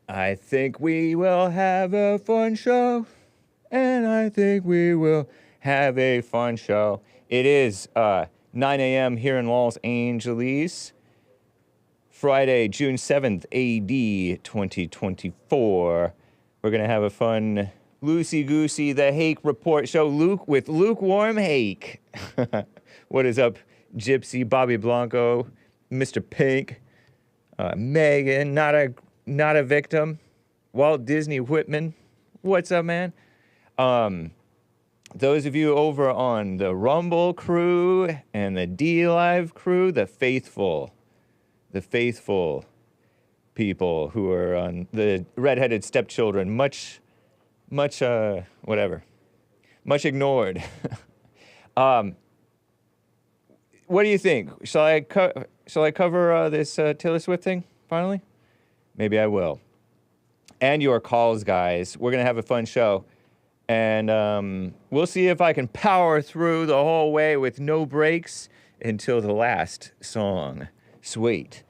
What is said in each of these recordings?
I think we will have a fun show. And I think we will have a fun show. It is 9 a.m. here in Los Angeles. Friday, June 7th, AD 2024. We're going to have a fun loosey-goosey, the Hake Report show with lukewarm Hake. What is up, Gypsy, Bobby Blanco, Mr. Pink, Megan, not a victim, Walt Disney Whitman. What's up, man? Those of you over on the Rumble crew and the D-Live crew, the faithful people who are on the redheaded stepchildren, much ignored. What do you think? Shall I cover this Taylor Swift thing finally? Maybe I will. And your calls, guys. We're gonna have a fun show, and we'll see if I can power through the whole way with no breaks until the last song. Sweet.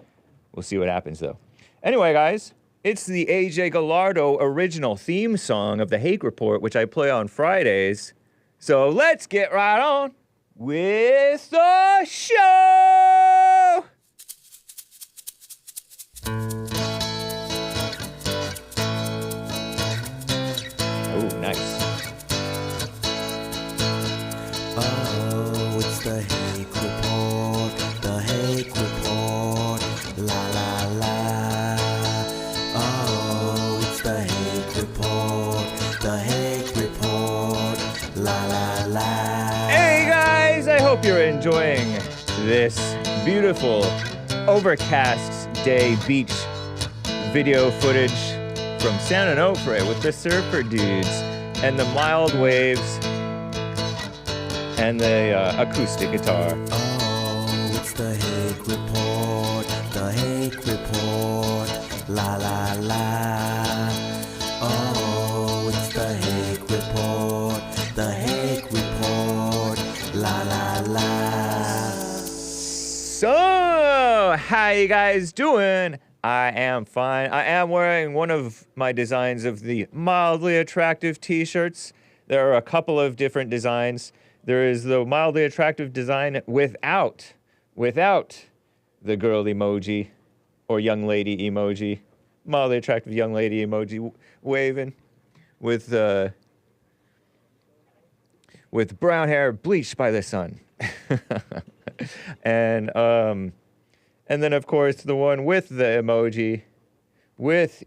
We'll see what happens, though. Anyway, guys, it's the AJ Gallardo original theme song of the Hake Report, which I play on Fridays. So let's get right on with the show! Oh, nice. Oh, it's the Hake Report, the Hake Report, la la la. Oh, it's the Hake Report, the Hake Report, la la la. Hey guys, I hope you're enjoying this beautiful overcast day beach video footage from San Onofre with the surfer dudes and the mild waves and the acoustic guitar. Oh, it's the Hake Report, the Hake Report, la la la. Oh, it's the Hake Report, the Hake Report, la la la. So, how you guys doing? I am fine. I am wearing one of my designs of the mildly attractive t-shirts. There are a couple of different designs. There is the mildly attractive design without the girl emoji or young lady emoji. Mildly attractive young lady emoji waving with brown hair bleached by the sun. And then, of course, the one with the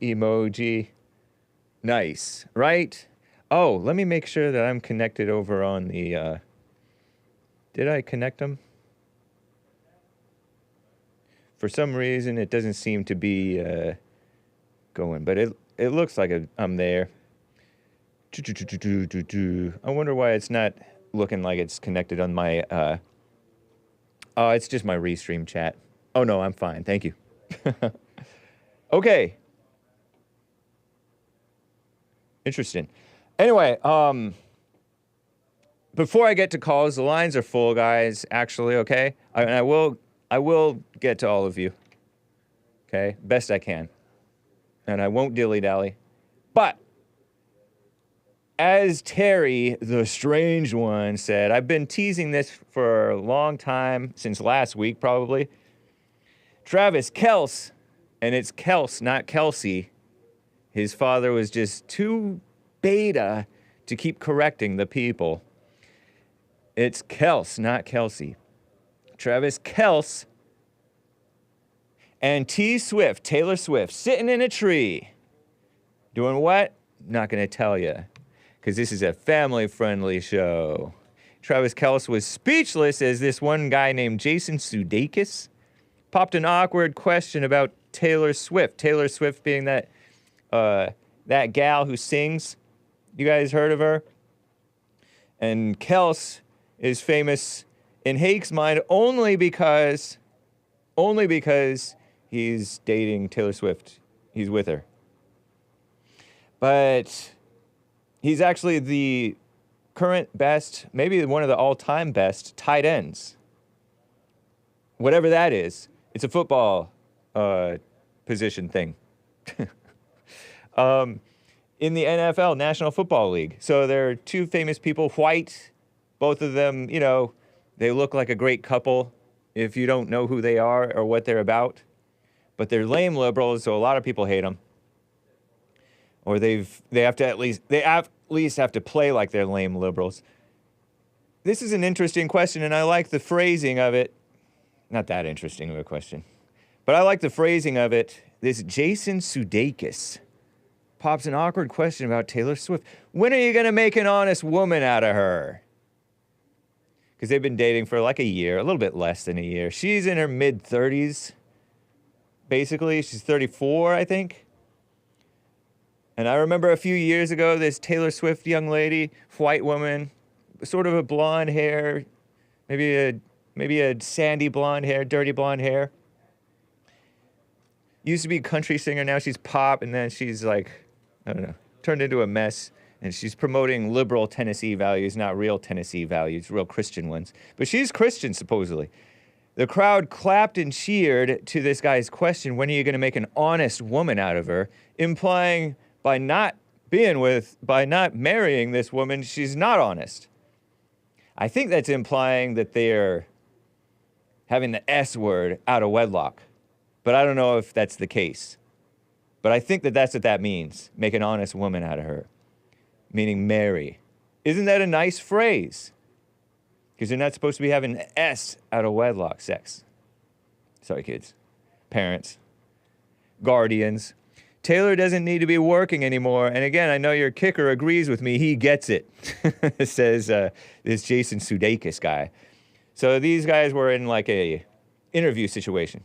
emoji. Nice, right? Oh, let me make sure that I'm connected over on the, did I connect them? For some reason, it doesn't seem to be going, but it looks like I'm there. I wonder why it's not looking like it's connected on my, oh, it's just my Restream chat. Oh, no, I'm fine. Thank you. Okay. Interesting. Anyway, before I get to calls, the lines are full, guys, actually, okay? I will get to all of you, okay? Best I can. And I won't dilly-dally. But, as Terry, the strange one, said, I've been teasing this for a long time, since last week, probably. Travis Kelce, and it's Kelce, not Kelce. His father was just too beta to keep correcting the people. It's Kelce, not Kelce. Travis Kelce and Taylor Swift, sitting in a tree. Doing what? Not going to tell you, because this is a family-friendly show. Travis Kelce was speechless as this one guy named Jason Sudeikis popped an awkward question about Taylor Swift. Taylor Swift being that gal who sings. You guys heard of her? And Kelce is famous in Hake's mind only because he's dating Taylor Swift. He's with her. But he's actually the current best, maybe one of the all-time best tight ends. Whatever that is. It's a football position thing. in the NFL, National Football League. So there are two famous people, white, both of them, you know, they look like a great couple if you don't know who they are or what they're about. But they're lame liberals, so a lot of people hate them. Or they at least have to play like they're lame liberals. This is an interesting question, and I like the phrasing of it. Not that interesting of a question. But I like the phrasing of it. This Jason Sudeikis pops an awkward question about Taylor Swift. When are you going to make an honest woman out of her? Because they've been dating for like a year, a little bit less than a year. She's in her mid-30s, basically. She's 34, I think. And I remember a few years ago, this Taylor Swift young lady, white woman, sort of a blonde hair, maybe a sandy blonde hair, dirty blonde hair. Used to be a country singer, now she's pop, and then she's like, I don't know, turned into a mess. And she's promoting liberal Tennessee values, not real Tennessee values, real Christian ones. But she's Christian, supposedly. The crowd clapped and cheered to this guy's question, when are you going to make an honest woman out of her? Implying by not marrying this woman, she's not honest. I think that's implying that they're having the S word out of wedlock. But I don't know if that's the case. But I think that that's what that means, make an honest woman out of her. Meaning marry. Isn't that a nice phrase? Because you're not supposed to be having S out of wedlock sex. Sorry, kids. Parents. Guardians. Taylor doesn't need to be working anymore. And again, I know your kicker agrees with me. He gets it, says this Jason Sudeikis guy. So these guys were in like a interview situation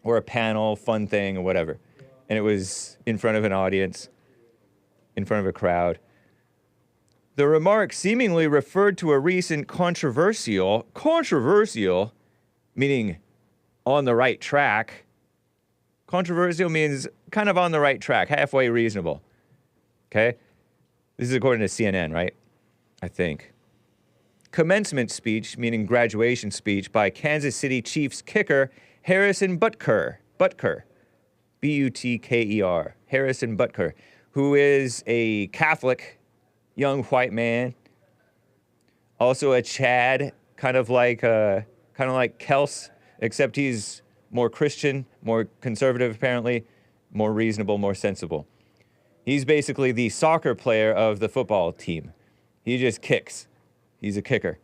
or a panel, fun thing or whatever. And it was in front of an audience, in front of a crowd. The remark seemingly referred to a recent controversial, meaning on the right track. Controversial means kind of on the right track, halfway reasonable. Okay? This is according to CNN, right? I think. Commencement speech, meaning graduation speech, by Kansas City Chiefs kicker Harrison Butker. B-U-T-K-E-R. Harrison Butker, who is a Catholic young white man, also a Chad, kind of like Kelce, except he's more Christian, more conservative apparently, more reasonable, more sensible. He's basically the soccer player of the football team. He just kicks. He's a kicker.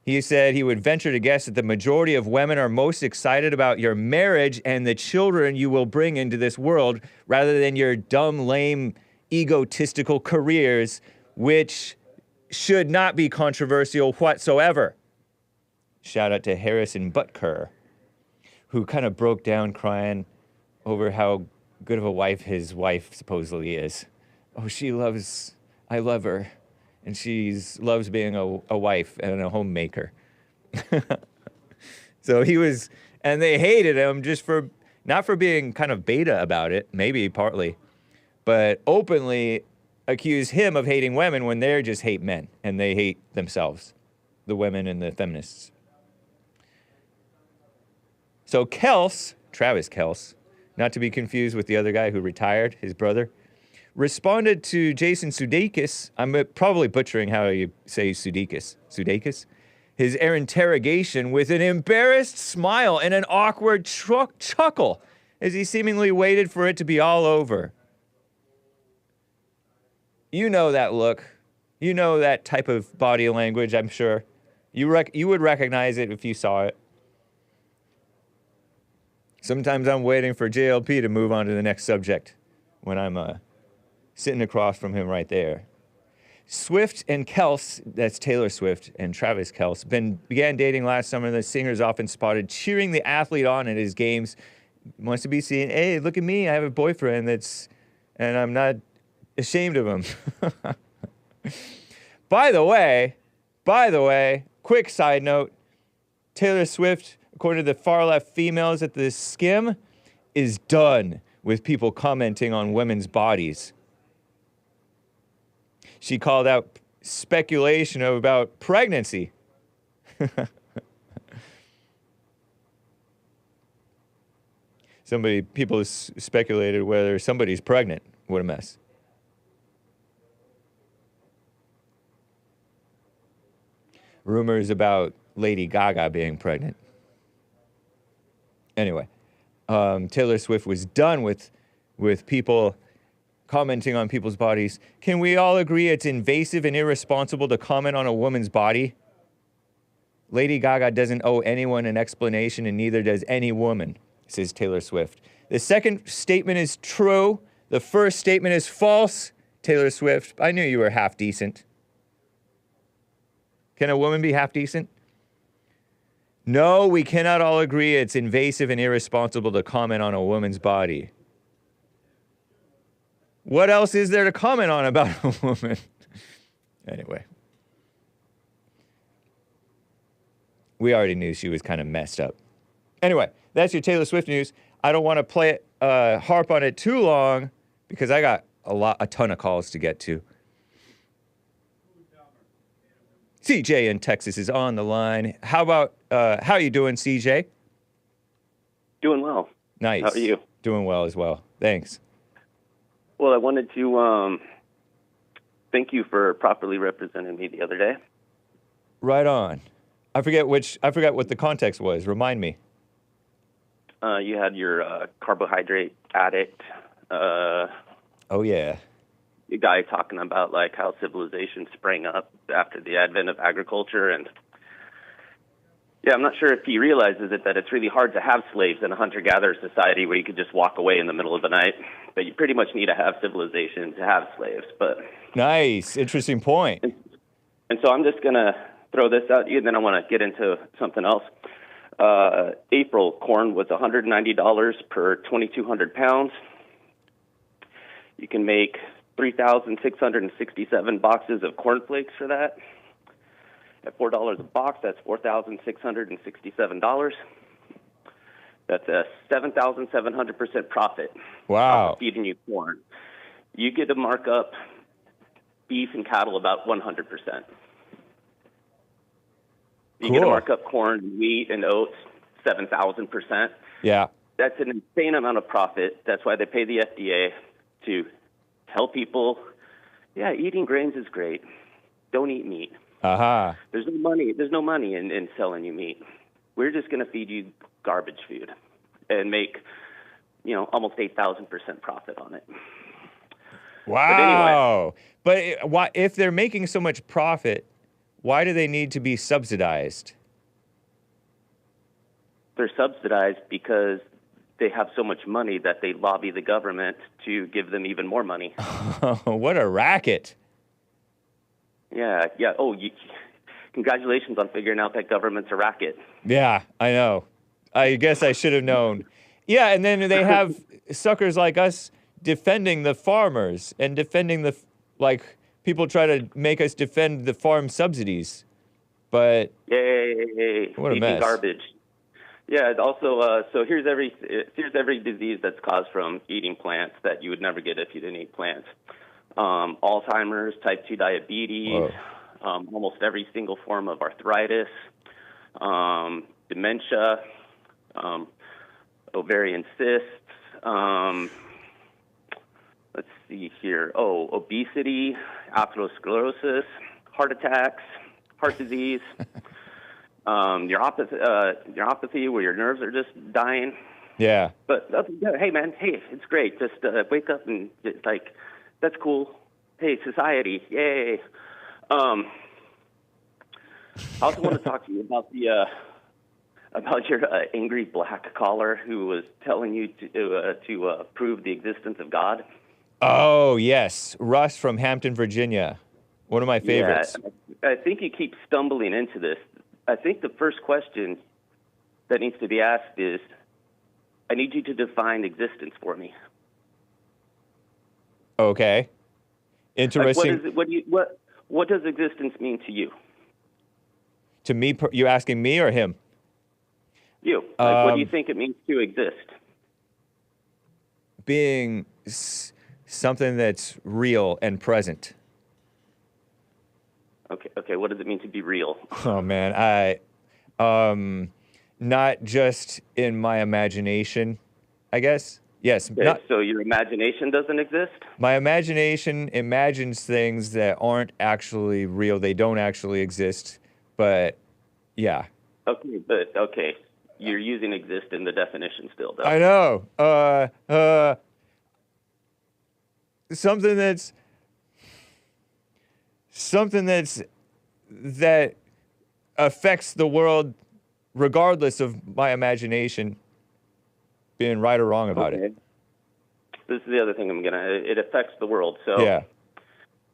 He said he would venture to guess that the majority of women are most excited about your marriage and the children you will bring into this world rather than your dumb, lame, egotistical careers, which should not be controversial whatsoever. Shout out to Harrison Butker, who kind of broke down crying over how good of a wife his wife supposedly is. Oh, I love her, and she loves being a wife and a homemaker. So and they hated him not for being kind of beta about it, maybe partly, but openly accuse him of hating women when they just hate men and they hate themselves, the women and the feminists. So Travis Kelce, not to be confused with the other guy who retired, his brother, responded to Jason Sudeikis, I'm probably butchering how you say Sudeikis, his interrogation with an embarrassed smile and an awkward chuckle as he seemingly waited for it to be all over. You know that look. You know that type of body language, I'm sure. You would recognize it if you saw it. Sometimes I'm waiting for JLP to move on to the next subject when I'm sitting across from him right there. Swift and Kelce, that's Taylor Swift and Travis Kelce, began dating last summer. The singer's often spotted cheering the athlete on at his games. Wants to be seen, hey, look at me, I have a boyfriend and I'm not ashamed of him. By the way, quick side note, Taylor Swift, according to the far-left females at the Skim, is done with people commenting on women's bodies. She called out speculation about pregnancy. People speculated whether somebody's pregnant. What a mess. Rumors about Lady Gaga being pregnant. Anyway, Taylor Swift was done with people commenting on people's bodies. Can we all agree it's invasive and irresponsible to comment on a woman's body? Lady Gaga doesn't owe anyone an explanation, and neither does any woman, says Taylor Swift. The second statement is true. The first statement is false. Taylor Swift, I knew you were half decent. Can a woman be half decent? No, we cannot all agree it's invasive and irresponsible to comment on a woman's body. What else is there to comment on about a woman? Anyway. We already knew she was kind of messed up. Anyway, that's your Taylor Swift news. I don't want to play it, harp on it too long because I got a ton of calls to get to. CJ in Texas is on the line. How are you doing, CJ? Doing well. Nice. How are you? Doing well as well. Thanks. Well, I wanted to thank you for properly representing me the other day. Right on. I forget what the context was. Remind me. You had your carbohydrate addict. Oh yeah. The guy talking about like how civilization sprang up after the advent of agriculture, and yeah, I'm not sure if he realizes it that it's really hard to have slaves in a hunter-gatherer society where you could just walk away in the middle of the night. But you pretty much need to have civilization to have slaves. But nice, interesting point. And so I'm just gonna throw this out to you, and then I want to get into something else. April, corn was $190 per 2,200 pounds. You can make 3,667 boxes of cornflakes for that. At $4 a box, that's $4,667. That's a 7,700% profit. Wow. Off of feeding you corn. You get to mark up beef and cattle about 100%. You get to mark up corn, wheat, and oats 7,000%. Yeah. That's an insane amount of profit. That's why they pay the FDA to tell people, yeah, eating grains is great. Don't eat meat. Uh-huh. There's no money in selling you meat. We're just going to feed you garbage food and make, almost 8,000% profit on it. Wow. But why, if they're making so much profit, why do they need to be subsidized? They're subsidized because they have so much money that they lobby the government to give them even more money. What a racket. Yeah. Oh, congratulations on figuring out that government's a racket. Yeah, I know. I guess I should have known. Yeah, and then they have suckers like us defending the farmers and defending people try to make us defend the farm subsidies. But yay, what a mess. Garbage. Yeah, also, so here's every disease that's caused from eating plants that you would never get if you didn't eat plants. Alzheimer's, type 2 diabetes, almost every single form of arthritis, dementia, ovarian cysts, let's see here, obesity, atherosclerosis, heart attacks, heart disease, neuropathy where your nerves are just dying. Yeah. But hey, man, it's great. Just wake up and that's cool. Hey, society, yay. I also want to talk to you about your angry black caller who was telling you to prove the existence of God. Oh, yes. Russ from Hampton, Virginia. One of my favorites. Yeah, I think you keep stumbling into this. I think the first question that needs to be asked is, I need you to define existence for me. Okay. Interesting. What does existence mean to you? To me, you asking me or him? You. What do you think it means to exist? Being something that's real and present. Okay. What does it mean to be real? Oh man, not just in my imagination, I guess. Yes. Okay, so your imagination doesn't exist? My imagination imagines things that aren't actually real. They don't actually exist. But yeah. Okay. You're using exist in the definition still, though. I know. Something that affects the world regardless of my imagination being right or wrong about it. This is the other thing it affects the world. So yeah.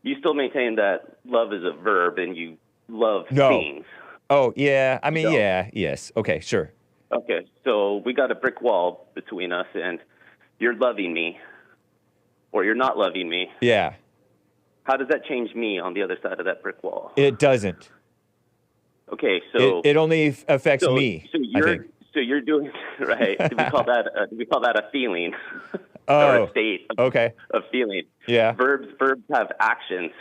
You still maintain that love is a verb and you love No. things. Oh, yeah. I mean, No. yeah. Yes. Okay, sure. Okay, so we got a brick wall between us and you're loving me or you're not loving me. Yeah. How does that change me on the other side of that brick wall? It doesn't. Okay, so it only affects me. So you're doing right. Do we call that a feeling? Oh, or a state of feeling. Yeah. Verbs have actions.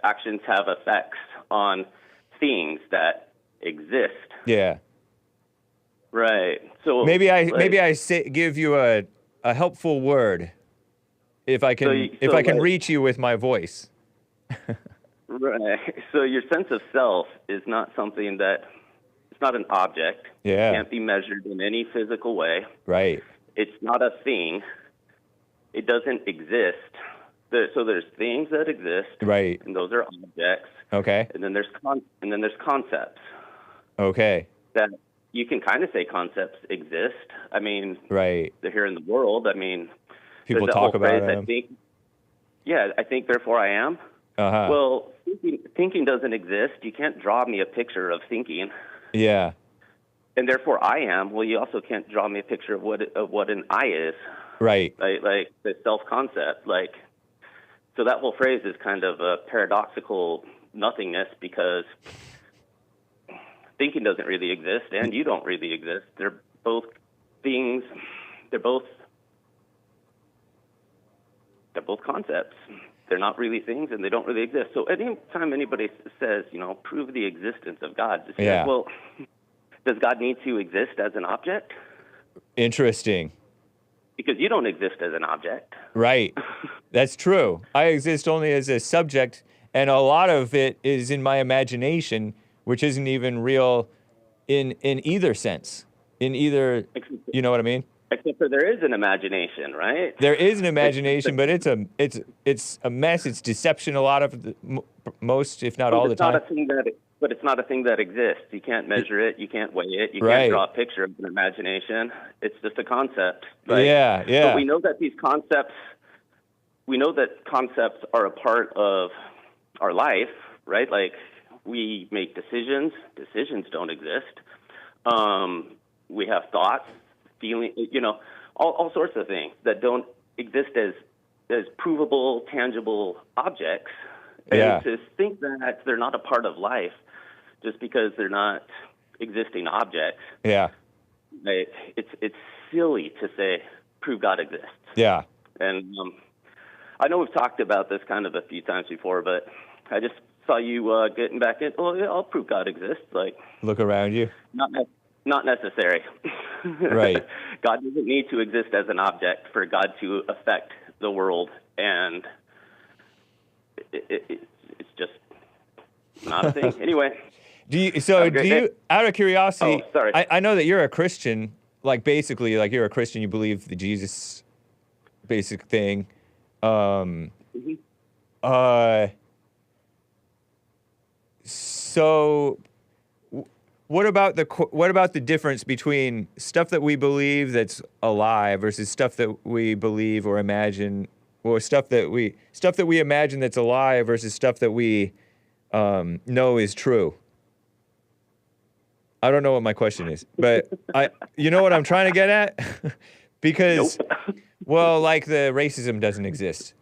Actions have effects on things that exist. Yeah. Right. So maybe I give you a helpful word if I can reach you with my voice. Right. So your sense of self is not something that it's not an object. Yeah. It can't be measured in any physical way. Right. It's not a thing. It doesn't exist. So there's things that exist. Right. And those are objects. Okay. And then there's concepts. Okay. That you can kind of say concepts exist. I mean, right. They're here in the world. I mean, people talk about them. I think, therefore I am. Uh-huh. Well, thinking doesn't exist. You can't draw me a picture of thinking. Yeah. And therefore I am. Well, you also can't draw me a picture of what an I is. Right. Like the self-concept. So that whole phrase is kind of a paradoxical nothingness because thinking doesn't really exist and you don't really exist. They're both things. They're both concepts. They're not really things and they don't really exist. So anytime anybody says, prove the existence of God, just say, well, does God need to exist as an object? Interesting. Because you don't exist as an object. Right. That's true. I exist only as a subject, and a lot of it is in my imagination, which isn't even real in either sense. In either, you know what I mean? Except for there is an imagination, right? There is an imagination, but it's a mess. It's deception a lot of most, if not all the time. But it's not a thing that exists. You can't measure it. You can't weigh it. You can't draw a picture of an imagination. It's just a concept. Right? Yeah. But we know that concepts are a part of our life, right? Like we make decisions. Decisions don't exist. We have thoughts, feelings, all sorts of things that don't exist as provable, tangible objects. And to think that they're not a part of life just because they're not existing objects. Yeah. It's silly to say, prove God exists. Yeah. And I know we've talked about this kind of a few times before, but I just saw you getting back in. Oh, yeah, I'll prove God exists. Look around you. Not necessary. Right. God doesn't need to exist as an object for God to affect the world, and it's just not a thing. Anyway. Out of curiosity, I know that you're a Christian, basically, you're a Christian, you believe the Jesus basic thing. So what about the difference between stuff that we believe that's a lie versus stuff that we believe or imagine, or stuff that we imagine that's a lie versus stuff that we know is true? I don't know what my question is, but you know what I'm trying to get at? Because, well, the racism doesn't exist,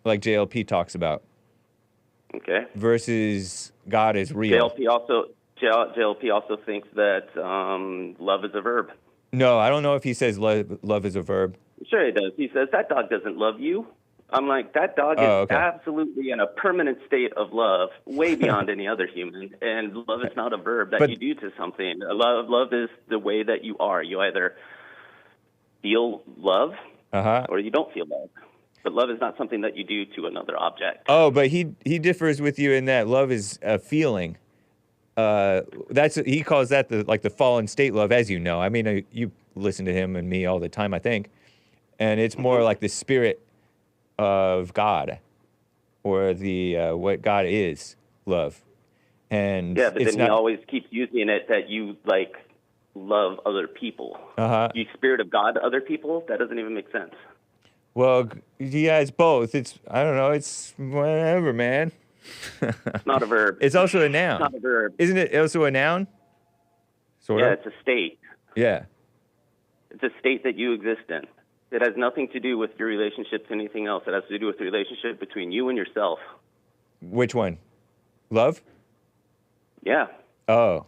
like JLP talks about. Okay. Versus God is real. JLP also thinks that love is a verb. No, I don't know if he says love is a verb. Sure he does. He says, that dog doesn't love you. I'm like, that dog is absolutely in a permanent state of love, way beyond any other human. And love is not a verb that you do to something. Love is the way that you are. You either feel love Uh-huh. or you don't feel love. But love is not something that you do to another object. Oh, but he differs with you in that love is a feeling. He calls that the fallen state love, as you know. I mean, you listen to him and me all the time, I think, and it's more like the spirit of God, or the what God is, love. And yeah, but then he always keeps using it that you like love other people. Uh-huh. You spirit of God to other people? That doesn't even make sense. Well, yeah, it's both. I don't know. It's whatever, man. It's not a verb. It's also a noun. It's not a verb. Isn't it also a noun? Sort of? Yeah, it's a state. Yeah. It's a state that you exist in. It has nothing to do with your relationship to anything else. It has to do with the relationship between you and yourself. Which one? Love? Yeah. Oh.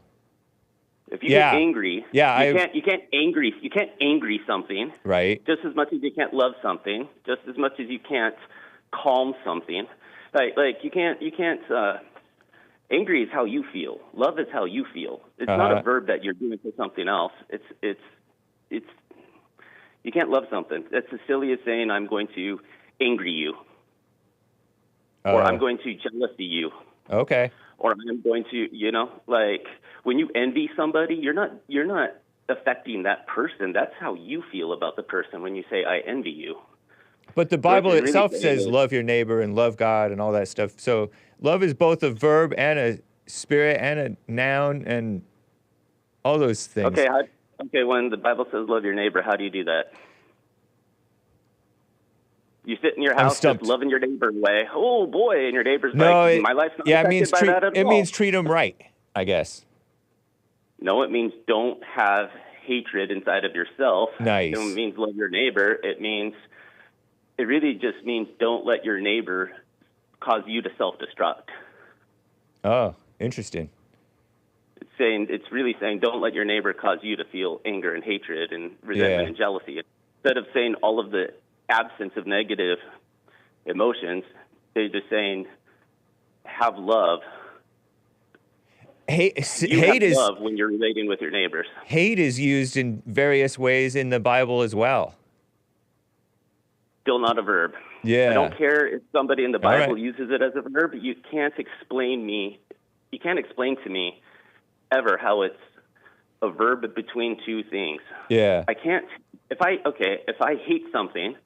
If you get angry, yeah, you can't angry something. Right. Just as much as you can't love something, just as much as you can't calm something. Like you can't angry is how you feel. Love is how you feel. It's not a verb that you're doing to something else. It's you can't love something. That's as silly as saying I'm going to angry you. Or I'm going to jealousy you. Okay. Or I'm going to, like when you envy somebody, you're not affecting that person. That's how you feel about the person when you say I envy you. But the Bible itself says love your neighbor and love God and all that stuff. So love is both a verb and a spirit and a noun and all those things. Okay, when the Bible says love your neighbor, how do you do that? You sit in your house just loving your neighbor away. Oh, boy, and your neighbor's like, my life's not affected by that at all. It means treat them right, I guess. No, it means don't have hatred inside of yourself. Nice. It means love your neighbor. It really just means don't let your neighbor cause you to self-destruct. Oh, interesting. It's really saying don't let your neighbor cause you to feel anger and hatred and resentment and jealousy. Instead of saying all of the absence of negative emotions, they're just saying have love. Hate is love when you're relating with your neighbors. Hate is used in various ways in the Bible as well. Still not a verb. Yeah. I don't care if somebody in the Bible uses it as a verb. You can't explain to me ever how it's a verb between two things. Yeah. I can't. If I hate something,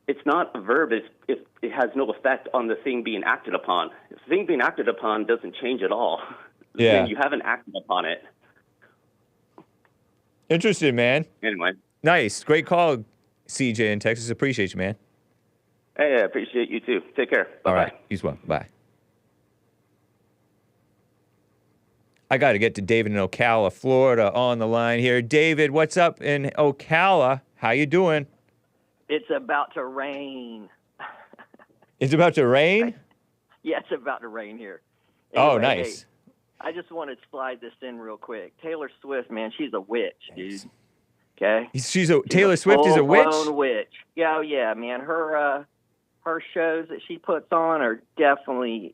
it's not a verb. It has no effect on the thing being acted upon. If the thing being acted upon doesn't change at all, then you haven't acted upon it. Interesting, man. Anyway. Nice. Great call, CJ in Texas. Appreciate you, man. Hey, I appreciate you too. Take care. Bye-bye. All right. You as well. Bye. I got to get to David in Ocala, Florida on the line here. David, what's up in Ocala? How you doing? It's about to rain. It's about to rain? Yeah, it's about to rain here. Anyway, oh, nice. Hey, I just wanted to slide this in real quick. Taylor Swift, man, she's a witch, dude. Okay? Taylor Swift is a witch? Full-blown witch. Yeah, oh, yeah, man. Her shows that she puts on are definitely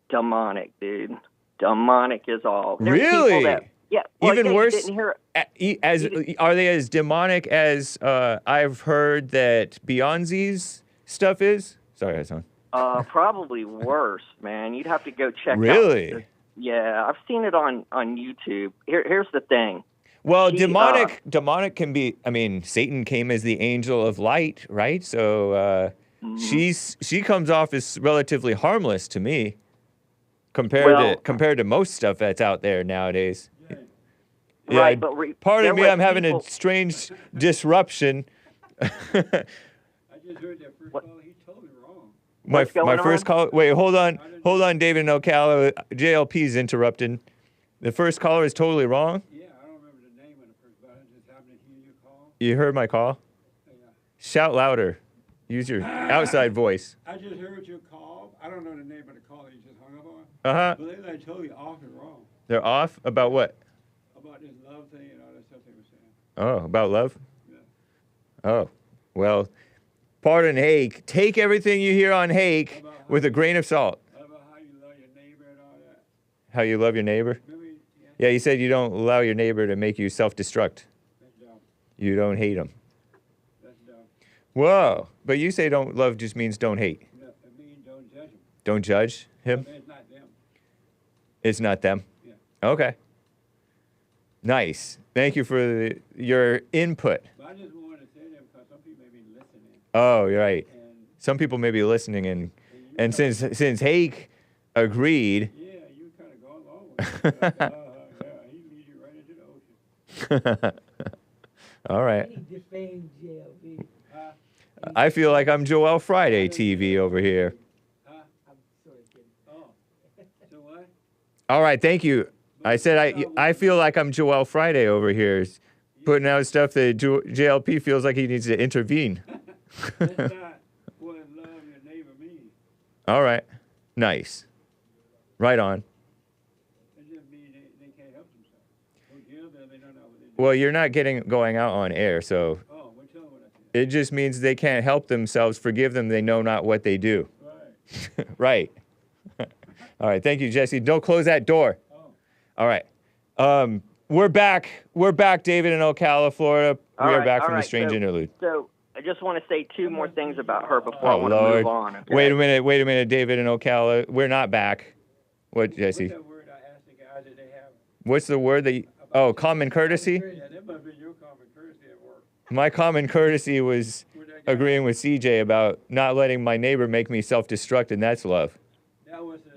demonic, dude. Demonic is all. There's really? Yeah. Well, even worse? Didn't hear are they as demonic as I've heard that Beyonce's stuff is? Sorry, Hassan. Probably worse, man. You'd have to go check out. Really? Yeah, I've seen it on YouTube. Here's the thing. Well, demonic can be, I mean, Satan came as the angel of light, right? So she comes off as relatively harmless to me compared to most stuff that's out there nowadays. Yeah, right, but pardon me, I'm having a strange disruption. I just heard that first call. He's totally wrong. My first call. Wait, hold on, David in Ocala. JLP's interrupting. The first caller is totally wrong. Yeah, I don't remember the name of the person, but I just happened to hear your call. You heard my call? Yeah. Shout louder. Use your outside voice. I just heard your call. I don't know the name of the call you just hung up on. But they're totally off and wrong. They're off about what? About this love thing and all that stuff they were saying. Oh, about love? Yeah. Oh, well, pardon Hake. Take everything you hear on Hake with a grain of salt. About how you love your neighbor and all that. How you love your neighbor? Remember, Yeah, you said you don't allow your neighbor to make you self-destruct. Good job. You don't hate them. That's dumb. Whoa. But you say don't love just means don't hate. No, it means don't judge him. Don't judge him? It's not them. It's not them? Yeah. Okay. Nice. Thank you for your input. But I just wanted to say that because some people may be listening. Oh, you're right. And Some people may be listening, and since Hake agreed. yeah, you kind of go along with it. Yeah, he leads you right into the ocean. All right. He defamed JLB. I feel like I'm Joel Friday TV over here. I'm sort of kidding. Oh. So what? All right, thank you. I said I feel like I'm Joel Friday over here, putting out stuff that JLP feels like he needs to intervene. That's not what love your neighbor means. All right. Nice. Right on. It just means they can't help themselves. Forgive them, they don't know what they do. Well, you're not going out on air, so Oh, well, tell them what I said. it just means they can't help themselves. Forgive them, they know not what they do. Right. Right. All right, thank you, Jesse. Don't close that door. Oh. All right. We're back. We're back, David, in Ocala, Florida. We All are right, back all from the right, strange interlude. So I just want to say two more things about her before I Oh, want to Lord. move on. Okay? Wait a minute, David in Ocala. We're not back. What, Jesse? What's that word I asked the guy that they have? What's the word that oh, common courtesy? Yeah, that must be your common courtesy at work. My common courtesy was With that guy. agreeing with CJ about not letting my neighbor make me self-destruct, and that's love. That was the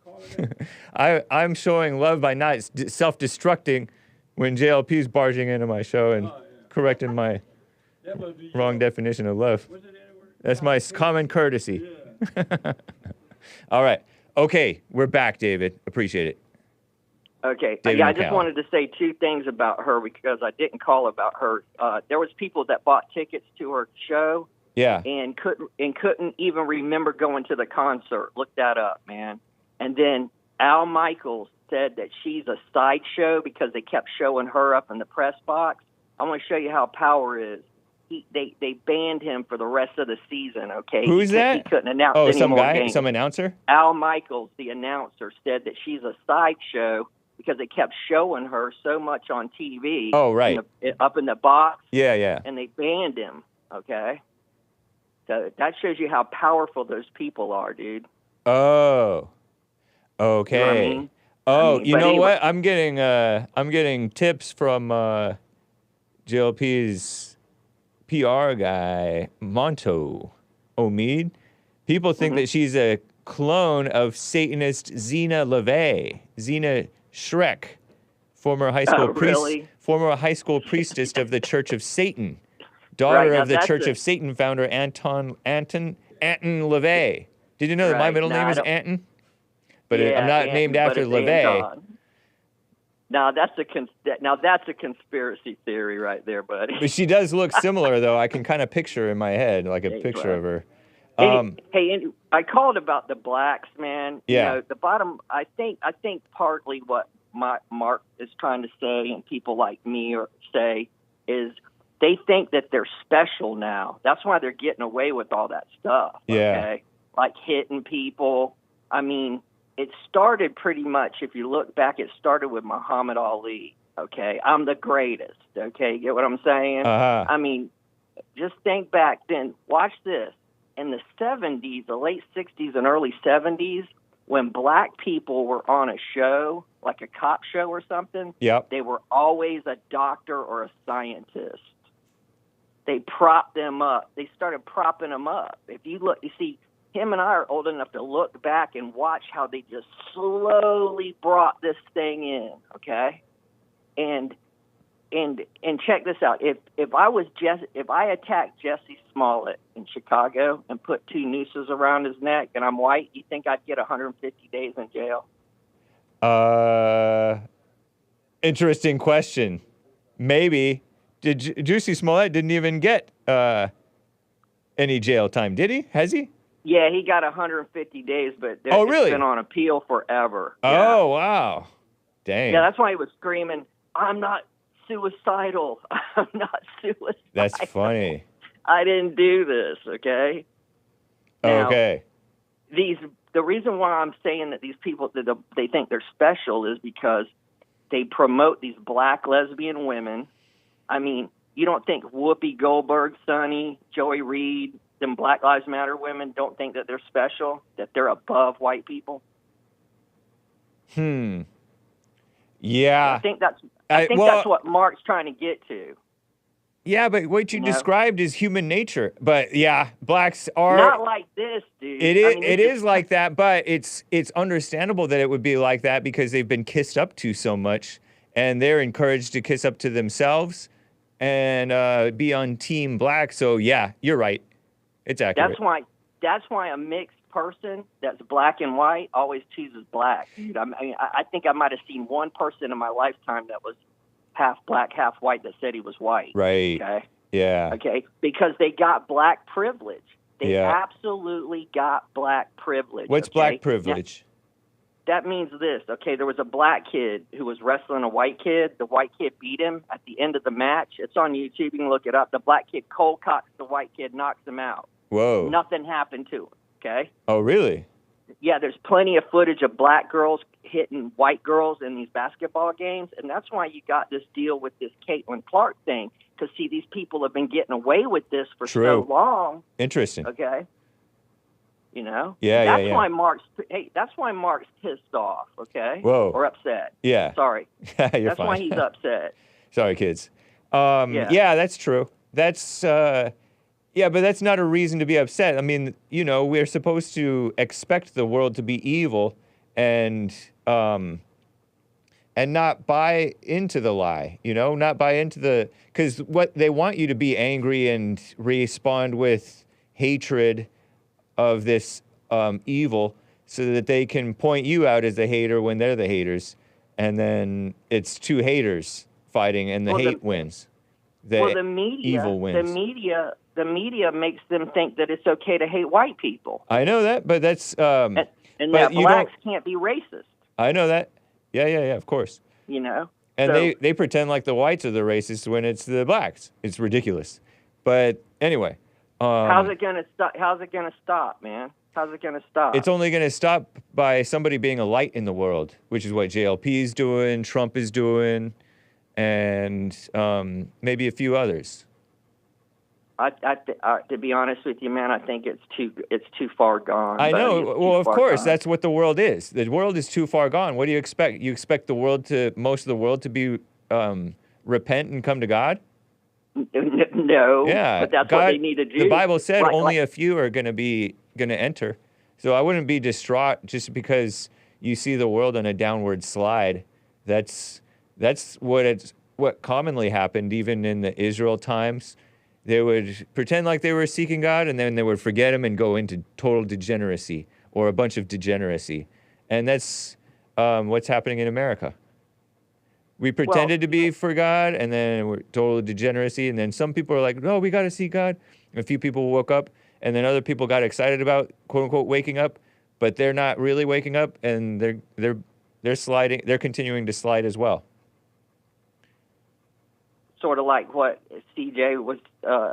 call it. I'm showing love by not self-destructing when JLP's barging into my show and correcting my That must be wrong your, definition of love. what's the other word? That's my common courtesy. Yeah. All right. Okay, we're back, David. Appreciate it. Okay. David Yeah, I McCallum. just wanted to say two things about her because I didn't call about her. There was people that bought tickets to her show Yeah. and couldn't even remember going to the concert. Look that up, man. And then Al Michaels said that she's a sideshow because they kept showing her up in the press box. I want to show you how Power is. They banned him for the rest of the season. Okay. Who's that? He couldn't announce Oh, any some more guy, games. some announcer. Al Michaels, the announcer, said that she's a sideshow because they kept showing her so much on TV. Oh, right. Up in the box, Yeah, yeah. and they banned him. Okay. So that shows you how powerful those people are, dude. Oh. Okay. You know what I mean? Oh, you but know anyway- what? I'm getting tips from JLP's PR guy, Monto Omid. People think that she's a clone of Satanist Zena LaVey, Zena Shrek, former high school really? former high school priestess of the Church of Satan, daughter Right, now of the that's Church a- of Satan founder Anton LaVey. Did you know that my Right, middle no, name I is don't- Anton? But Yeah, I'm not and- named but after it's LaVey. Anton. Now that's a conspiracy theory right there, buddy. But she does look similar, though. I can kind of picture her in my head, like a Yeah, picture well. of her. Hey, I called about the blacks, man. Yeah. You know, the bottom. I think partly what Mark is trying to say, and people like me say, is they think that they're special now. That's why they're getting away with all that stuff. Yeah. Okay? Like hitting people. I mean, it started pretty much. If you look back, it started with Muhammad Ali. Okay, I'm the greatest. Okay, get what I'm saying? Uh-huh. I mean, just think back then. Watch this. In the 70s, the late 60s and early 70s, when black people were on a show, like a cop show or something, Yep. they were always a doctor or a scientist. They propped them up. They started propping them up. If you look, you see, him and I are old enough to look back and watch how they just slowly brought this thing in, okay? And check this out. If I attacked Jesse Smollett in Chicago and put 2 nooses around his neck and I'm white, you think I'd get 150 days in jail? Interesting question. Maybe. Juicy Smollett didn't even get any jail time, did he? Has he? Yeah, he got 150 days, but Oh, really? it's been on appeal forever. Oh, wow. Dang. Yeah, that's why he was screaming, I'm not suicidal. I'm not suicidal. That's funny. I didn't do this, okay? Now, Okay. The reason why I'm saying that these people, they think they're special is because they promote these black lesbian women. I mean, You don't think Whoopi Goldberg, Sonny, Joey Reid, them Black Lives Matter women don't think that they're special, that they're above white people? Yeah. I think that's that's what Mark's trying to get to. Yeah, but what you described is human nature. But yeah, blacks are not like this, dude. It is like that, but it's understandable that it would be like that because they've been kissed up to so much, and they're encouraged to kiss up to themselves and be on Team Black. So yeah, you're right. It's accurate. That's why a mixed person that's black and white always chooses black, dude. I think I might have seen one person in my lifetime that was half black, half white that said he was white. Right. Okay. Yeah. Okay. Because they got black privilege. They absolutely got black privilege. What's black privilege? Now, that means this. Okay. There was a black kid who was wrestling a white kid. The white kid beat him at the end of the match. It's on YouTube. You can look it up. The black kid cold cocks the white kid, knocks him out. Whoa. Nothing happened to him. Okay. Oh, really? Yeah, there's plenty of footage of black girls hitting white girls in these basketball games, and that's why you got this deal with this Caitlin Clark thing. Because see, these people have been getting away with this for so long. Interesting. Okay. You know. Yeah, that's yeah. Why Mark's. Hey, that's why Mark's pissed off. Okay. Whoa. Or upset. Yeah. Sorry. You're that's fine. why he's upset. Sorry, kids. Yeah, that's true. That's. Yeah, but that's not a reason to be upset. I mean, you know, we're supposed to expect the world to be evil and not buy into the lie, you know, not buy into because what they want you to be angry and respond with hatred of this evil so that they can point you out as a hater when they're the haters. And then it's two haters fighting and the hate wins. The media, evil wins. The media makes them think that it's okay to hate white people. I know that, but that's and that blacks can't be racist. I know that. Yeah, of course. You know, and so, they pretend like the whites are the racists when it's the blacks. It's ridiculous. But anyway, how's it gonna stop? How's it gonna stop, man? How's it gonna stop? It's only gonna stop by somebody being a light in the world, which is what JLP is doing, Trump is doing, and maybe a few others. To be honest with you, man, I think it's too far gone. I know. Well, of course, that's what the world is. The world is too far gone. What do you expect? You expect most of the world to be repent and come to God? No. Yeah. But that's what they need to do. The Bible said only a few are going to enter. So I wouldn't be distraught just because you see the world on a downward slide. That's what commonly happened even in the Israel times. They would pretend like they were seeking God, and then they would forget him and go into total degeneracy or a bunch of degeneracy. And that's what's happening in America. We pretended to be for God, and then we're total degeneracy. And then some people are like, no, we got to see God. A few people woke up, and then other people got excited about, quote unquote, waking up, but they're not really waking up, and they're sliding. They're continuing to slide as well. Sort of like what CJ was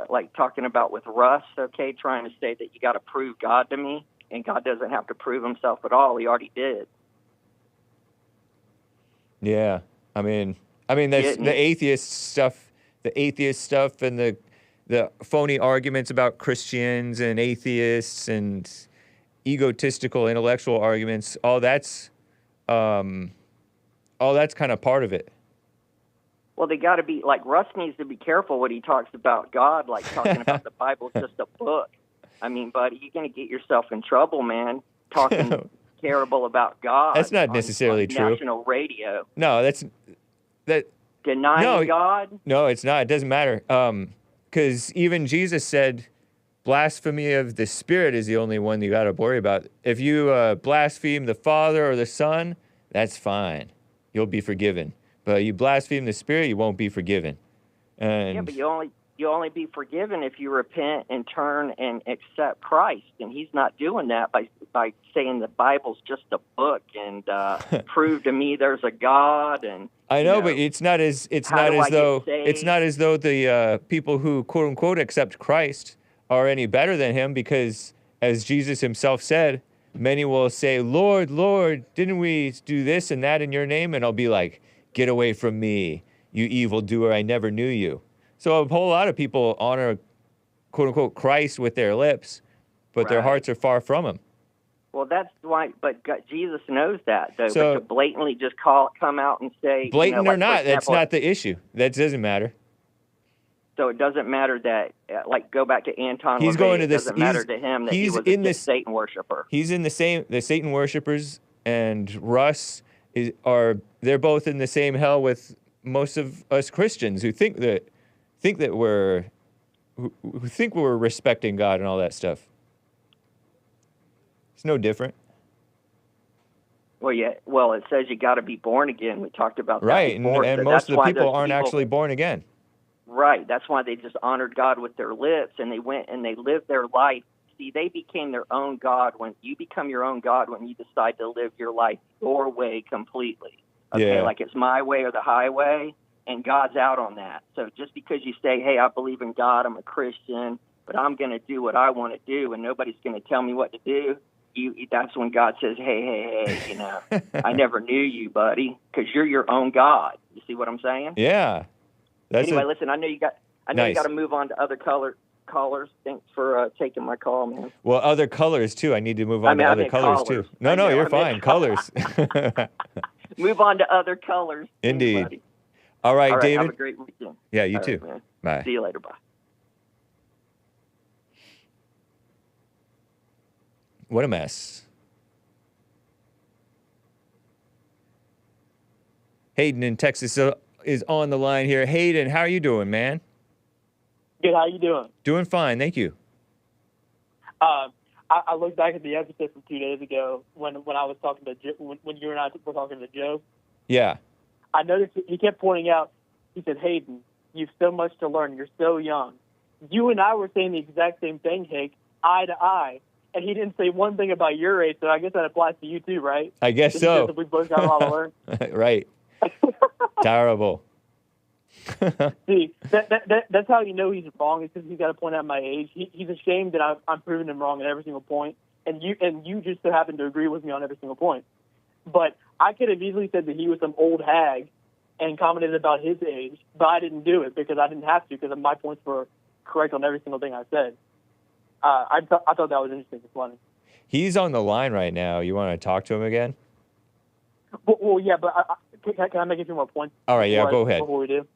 like talking about with Russ, okay, trying to say that you got to prove God to me, and God doesn't have to prove himself at all. He already did. Yeah, I mean that's the atheist stuff, and the phony arguments about Christians and atheists and egotistical intellectual arguments. All that's kind of part of it. Well, they got to be, like, Russ needs to be careful when he talks about God, like talking about the Bible's just a book. I mean, buddy, you're going to get yourself in trouble, man, talking terrible about God. That's not necessarily true. National radio. No, Denying God? No, it's not. It doesn't matter. Because even Jesus said blasphemy of the Spirit is the only one you got to worry about. If you blaspheme the Father or the Son, that's fine. You'll be forgiven. But you blaspheme the Spirit, you won't be forgiven. And yeah, but you only be forgiven if you repent and turn and accept Christ. And he's not doing that by saying the Bible's just a book and prove to me there's a God. And I know, but it's not as though the people who quote unquote accept Christ are any better than him, because as Jesus himself said, many will say, Lord, Lord, didn't we do this and that in your name? And I'll be like, get away from me, you evildoer, I never knew you. So a whole lot of people honor, quote unquote, Christ with their lips, but their hearts are far from him. Well, that's why, but God, Jesus knows that, though. So, but to blatantly just come out and say, blatant like, or not, for example, that's not the issue. That doesn't matter. So it doesn't matter that, like, go back to Anton. He's LaVey, going to it this. doesn't matter to him that he was a Satan worshiper. He's in the Satan worshipers and Russ they're both in the same hell with most of us Christians who think that we're respecting God and all that stuff. It's no different. Well, yeah. Well, it says you got to be born again. We talked about that right, before. and So most of the people aren't people, actually born again. Right. That's why they just honored God with their lips, and they went and they lived their life. See, they became their own God. When you become your own God, when you decide to live your life your way completely. Okay, like it's my way or the highway, and God's out on that. So just because you say, "Hey, I believe in God, I'm a Christian, but I'm going to do what I want to do, and nobody's going to tell me what to do," that's when God says, hey, you know, I never knew you, buddy, because you're your own God. You see what I'm saying? Yeah. Anyway, listen, I know you got to move on to other callers. Thanks for taking my call, man. Well, other colors too. I need to move on to other colors too. No, you're fine. Colors. Move on to other colors. Indeed. Anybody. All right, David. Have a great weekend. Yeah, you All too. Right, bye. See you later. Bye. What a mess. Hayden in Texas is on the line here. Hayden, how are you doing, man? Good. How you doing? Doing fine, thank you. I looked back at the episode from 2 days ago when I was talking to when you and I were talking to Joe. Yeah. I noticed he kept pointing out. He said, "Hayden, you've so much to learn. You're so young." You and I were saying the exact same thing, Hake, eye to eye. And he didn't say one thing about your age, so I guess that applies to you too, right? I guess so. We both got a lot to learn. Right. Terrible. See, that's how you know he's wrong, is because he's got to point out my age. He's ashamed that I'm proving him wrong at every single point, and you just so happen to agree with me on every single point. But I could have easily said that he was some old hag and commented about his age, but I didn't do it because I didn't have to, because my points were correct on every single thing I said. I thought that was interesting. It's funny. He's on the line right now. You want to talk to him again? Well, yeah, but can I make a few more points? All right, yeah, go ahead. Before we do.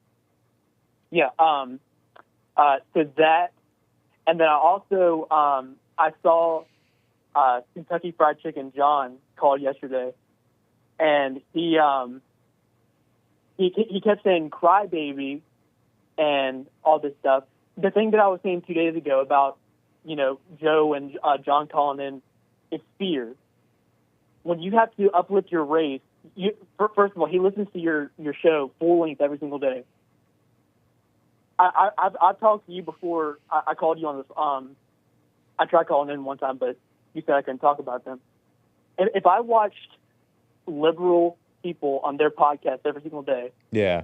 Yeah, so that, and then I also, I saw Kentucky Fried Chicken John called yesterday, and he kept saying crybaby and all this stuff. The thing that I was saying 2 days ago about, you know, Joe and John calling in, is fear. When you have to uplift your race, first of all, he listens to your show full length every single day. I've talked to you before. I called you on this. I tried calling in one time, but you said I couldn't talk about them. And if I watched liberal people on their podcast every single day, yeah,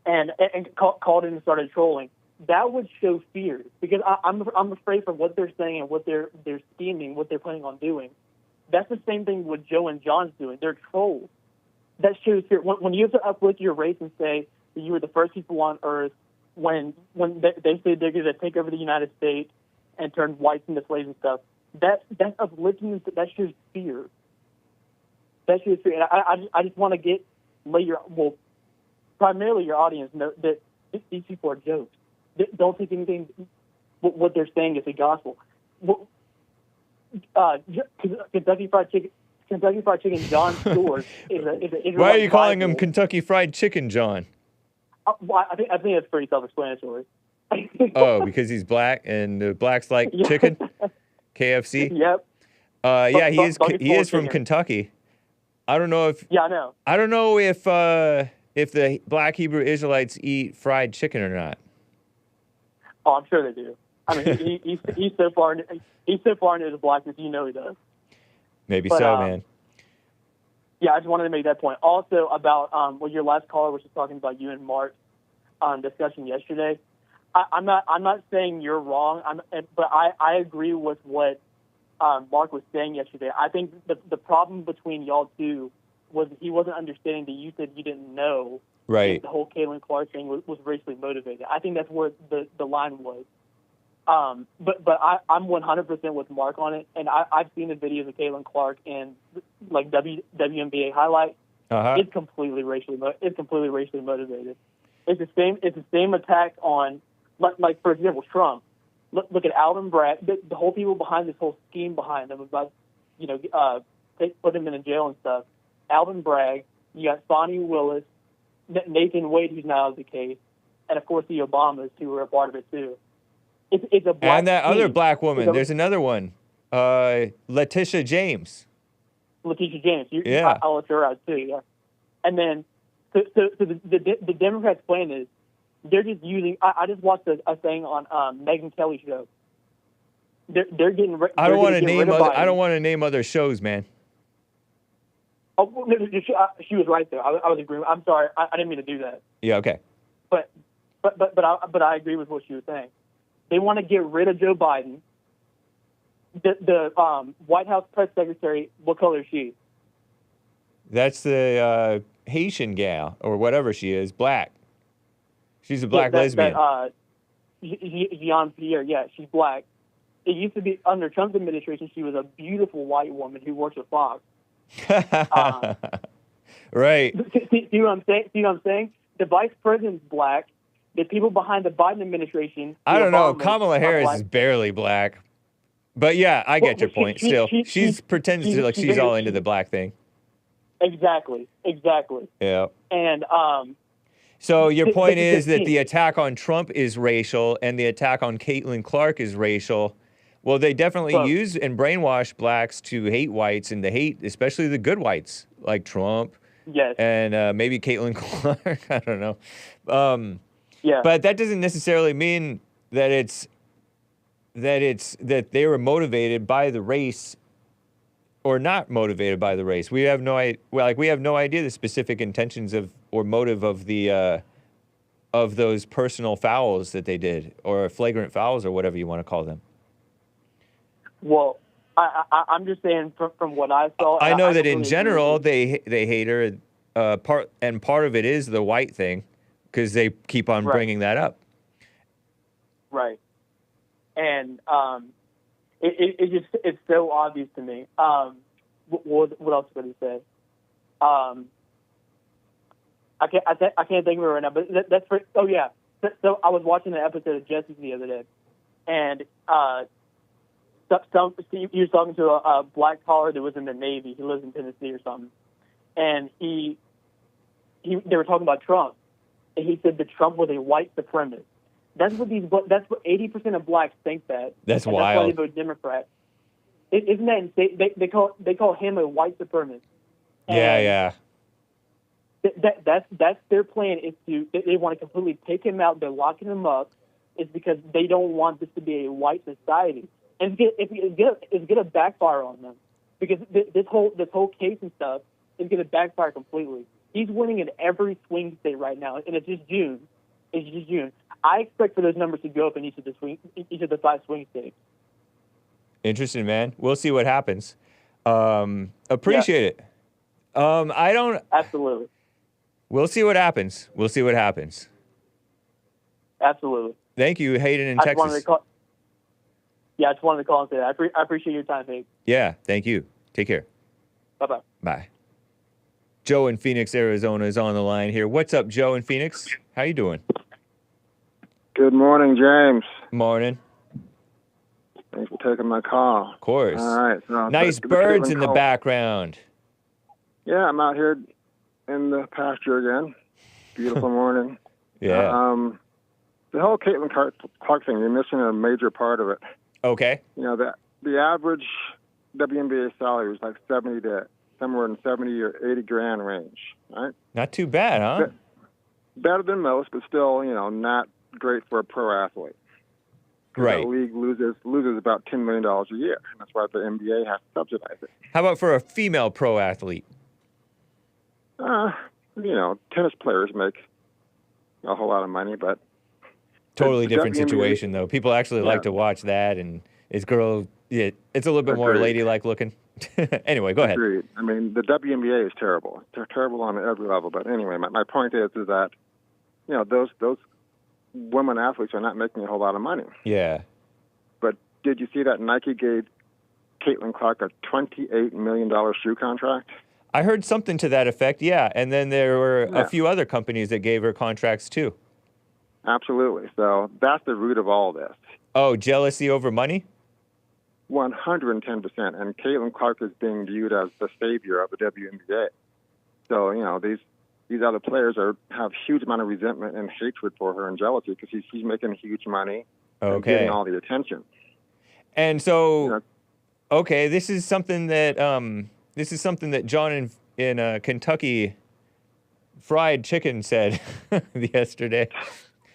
and called in and started trolling, that would show fear, because I'm afraid for what they're saying and what they're scheming, what they're planning on doing. That's the same thing what Joe and John's doing. They're trolls. That shows fear. When you have to uplift your race and say that you were the first people on Earth, when they say they're going to take over the United States and turn whites into slaves and stuff, that's uplifting. That shows fear. That shows fear. And I just want to primarily your audience know that these people are jokes. Don't think anything. What they're saying is the gospel. Kentucky Fried Chicken John Stewart is an Israelite. Why are you calling him Kentucky Fried Chicken John? Well, I think that's pretty self-explanatory. Oh, because he's black and the blacks like chicken, KFC. Yep. Yeah, he is from Kentucky. I don't know if. Yeah, I know. I don't know if the black Hebrew Israelites eat fried chicken or not. Oh, I'm sure they do. I mean, he's so far into his blackness, you know he does. Maybe so, man. Yeah, I just wanted to make that point. Also about what your last caller was just talking about, you and Mark's discussion yesterday. I'm not saying you're wrong, but I agree with what Mark was saying yesterday. I think the problem between y'all two was he wasn't understanding that you said you didn't know Right. if the whole Caitlin Clark thing was racially motivated. I think that's where the line was. But I'm 100% with Mark on it, and I've seen the videos of Caitlin Clark in like WNBA highlights. It's completely racially motivated. It's the same attack on like for example Trump. Look at Alvin Bragg. The whole people behind this whole scheme behind them about put him in jail and stuff. Alvin Bragg. You got Fonnie Willis, Nathan Wade, who's now out of the case, and of course the Obamas who were a part of it too. It's a black and that scheme. other black woman. There's another one, Letitia James. Letitia James. Yeah. I'll let her out too. Yeah. And then, so the Democrats' plan is they're just using. I just watched a thing on Megyn Kelly's show. They're getting. I don't want to name other shows, man. Oh, no, she was right there. I was agreeing. I'm sorry. I didn't mean to do that. Yeah. Okay. But I agree with what she was saying. They want to get rid of Joe Biden. The White House press secretary, what color is she? That's the Haitian gal, or whatever she is, black. She's a black lesbian. Jean-Pierre, yeah, she's black. It used to be, under Trump's administration, she was a beautiful white woman who works at Fox. Right. See what I'm saying? The vice president's black. The people behind the Biden administration. I don't know. Kamala Harris is barely black. But yeah, I get your point. She pretends to like she's all into the black thing. Exactly. Yeah. And so your point is that the attack on Trump is racial and the attack on Caitlin Clark is racial. Well, they definitely use and brainwash blacks to hate whites and to hate especially the good whites like Trump. Yes. And maybe Caitlin Clark. I don't know. Yeah. But that doesn't necessarily mean that they were motivated by the race or not motivated by the race. We have no idea the specific intentions of or motive of the of those personal fouls that they did, or flagrant fouls, or whatever you want to call them. Well, I'm just saying from what I saw. I know that in general they hate her. Part of it is the white thing, because they keep on bringing that up. Right. And it's so obvious to me. What else would he say? I can't think of it right now. But that's for. Oh yeah. So I was watching an episode of Jesse the other day, and he was talking to a black collar that was in the Navy. He lives in Tennessee or something, and they were talking about Trump, and he said that Trump was a white supremacist. That's what 80% of blacks think that. That's wild. That's why they vote Democrat. Isn't that insane? They call him a white supremacist. Yeah. That's their plan. Is they want to completely take him out. They're locking him up. It's because they don't want this to be a white society, and it's gonna backfire on them, because this whole case and stuff is gonna backfire completely. He's winning in every swing state right now, and it's just June. I expect for those numbers to go up in each of the 5 swing states. Interesting, man. We'll see what happens. Appreciate it. I don't. Absolutely. We'll see what happens. Absolutely. Thank you, Hayden in Texas. I just wanted to call and say that. I appreciate your time, Hake. Yeah, thank you. Take care. Bye-bye. Bye. Joe in Phoenix, Arizona is on the line here. What's up, Joe in Phoenix? How you doing? Good morning, James. Morning. Thanks for taking my call. Of course. All right. So nice birds in the background. Yeah, I'm out here in the pasture again. Beautiful morning. Yeah. The whole Caitlin Clark thing, you're missing a major part of it. Okay. You know, the average WNBA salary is like somewhere in 70 or 80 grand range, right? Not too bad, huh? Better than most, but still, not great for a pro athlete. Right. The league loses about $10 million a year. And that's why the NBA has to subsidize it. How about for a female pro athlete? Tennis players make a whole lot of money, but totally different situation, though. People actually like to watch that, and It's girl. Yeah, it's a little bit more Agreed. ladylike looking. Anyway, go ahead. Agreed. I mean, the WNBA is terrible. They're terrible on every level. But anyway, my point is that, you know, those women athletes are not making a whole lot of money. Yeah. But did you see that Nike gave Caitlin Clark a $28 million shoe contract? I heard something to that effect, yeah. And then there were a few other companies that gave her contracts too. Absolutely. So that's the root of all this. Oh, jealousy over money? 110%. And Caitlin Clark is being viewed as the savior of the WNBA. So, you know, these other players have huge amount of resentment and hatred for her and jealousy because she's making huge money and getting all the attention. And so, You know, okay, this is something that John in Kentucky Fried Chicken said yesterday.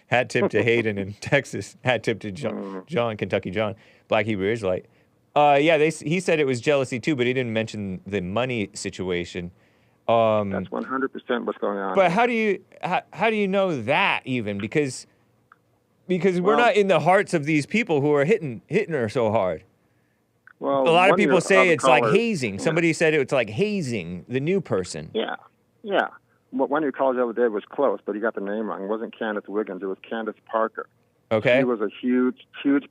Hat tip to Hayden in Texas. Hat tip to John, Kentucky John, Black Hebrew Israelite. He said it was jealousy too, but he didn't mention the money situation. that's 100% what's going on. But how do you know that even? Because we're not in the hearts of these people who are hitting her so hard. Well, a lot of people say it's like callers, hazing. Somebody said it's like hazing the new person. Yeah. Well, one of your callers the other day was close, but he got the name wrong. It wasn't Candace Wiggins. It was Candace Parker. Okay. She was a huge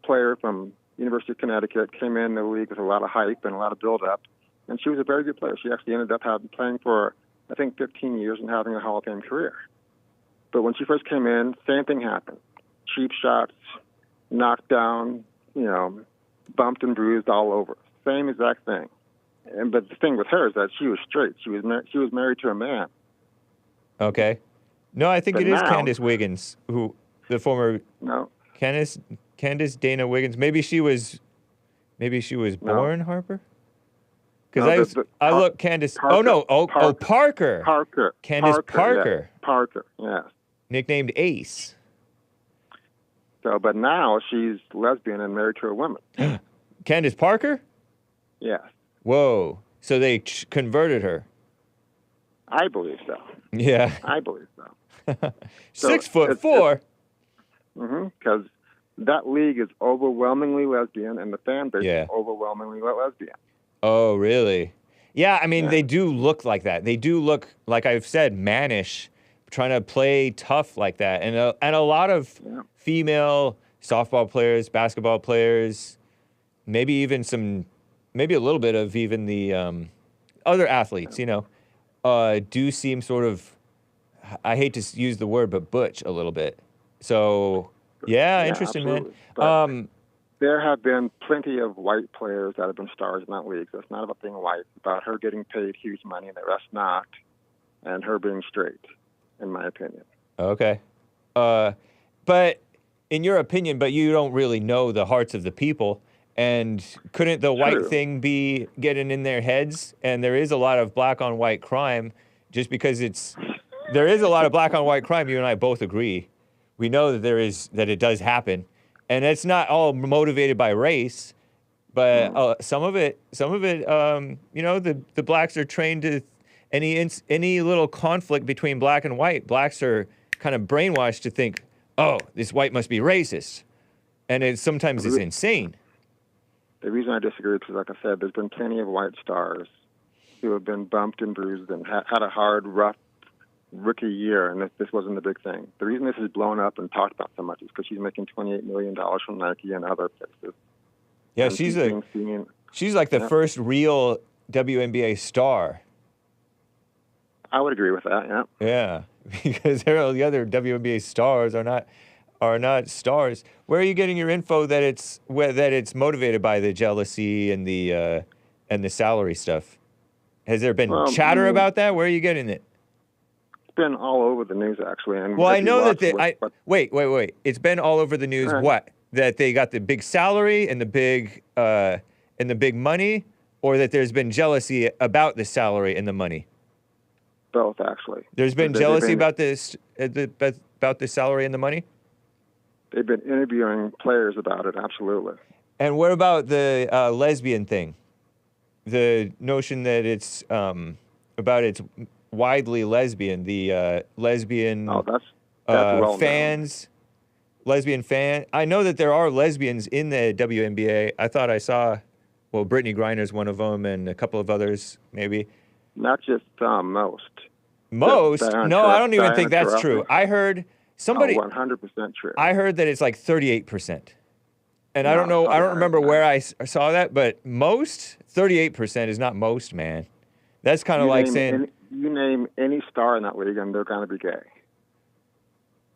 player from University of Connecticut, came in the league with a lot of hype and a lot of build-up, and she was a very good player. She actually ended up playing for, I think, 15 years and having a Hall of Fame career. But when she first came in, same thing happened. Cheap shots, knocked down, you know, bumped and bruised all over. Same exact thing. But the thing with her is that she was straight. She was married to a man. Okay. No, I think But it is now- Candace Wiggins, who the former Candace Dana Wiggins. Maybe she was born Harper. Because I look Candace. Parker. Parker. Parker. Candace Parker. Yeah. Parker. Yes. Nicknamed Ace. So, but now she's lesbian and married to a woman. Candace Parker? Yes. Whoa. So they converted her. I believe so. Yeah. I believe so. 6'4". Because that league is overwhelmingly lesbian, and the fan base is overwhelmingly lesbian. Oh, really? Yeah, I mean, they do look like that. They do look, like I've said, mannish, trying to play tough like that. And a lot of female softball players, basketball players, maybe a little bit of even the other athletes, you know, do seem sort of, I hate to use the word, but butch a little bit. So, interesting, absolutely. man. There have been plenty of white players that have been stars in that league. So it's not about being white. It's about her getting paid huge money and the rest not, and her being straight, in my opinion. Okay. But in your opinion, but you don't really know the hearts of the people. And couldn't the white thing be getting in their heads? And there is a lot of black on white crime, just because there is a lot of black on white crime. You and I both agree. We know that it does happen. And it's not all motivated by race, but some of it, you know, the blacks are trained to any little conflict between black and white. Blacks are kind of brainwashed to think, oh, this white must be racist. And sometimes it's insane. The reason I disagree is because, like I said, there's been plenty of white stars who have been bumped and bruised and had a hard, rough rookie year, and this wasn't the big thing. The reason this is blown up and talked about so much is because she's making $28 million from Nike and other places. Yeah, and she's like the first real WNBA star. I would agree with that, yeah. Yeah, because the other WNBA stars are not stars. Where are you getting your info that it's motivated by the jealousy and the salary stuff? Has there been chatter about that? Where are you getting it? It's been all over the news, actually. And well, I know that wait. It's been all over the news. Right. What? That they got the big salary and the big money, or that there's been jealousy about the salary and the money? Both, actually. There's been jealousy about about the salary and the money? They've been interviewing players about it, absolutely. And what about the lesbian thing? The notion that it's widely lesbian, the lesbian that's well fans, lesbian fan. I know that there are lesbians in the WNBA. I thought I saw, well, Brittany Griner's one of them, and a couple of others maybe. Not just some, most. Most? No, I don't even think that's true. I heard somebody. 100% true. I heard that it's like 38%. And I don't know, I don't remember where I saw that, but most, 38% is not most, man. That's kind of like saying. You name any star in that league and they're going to be gay.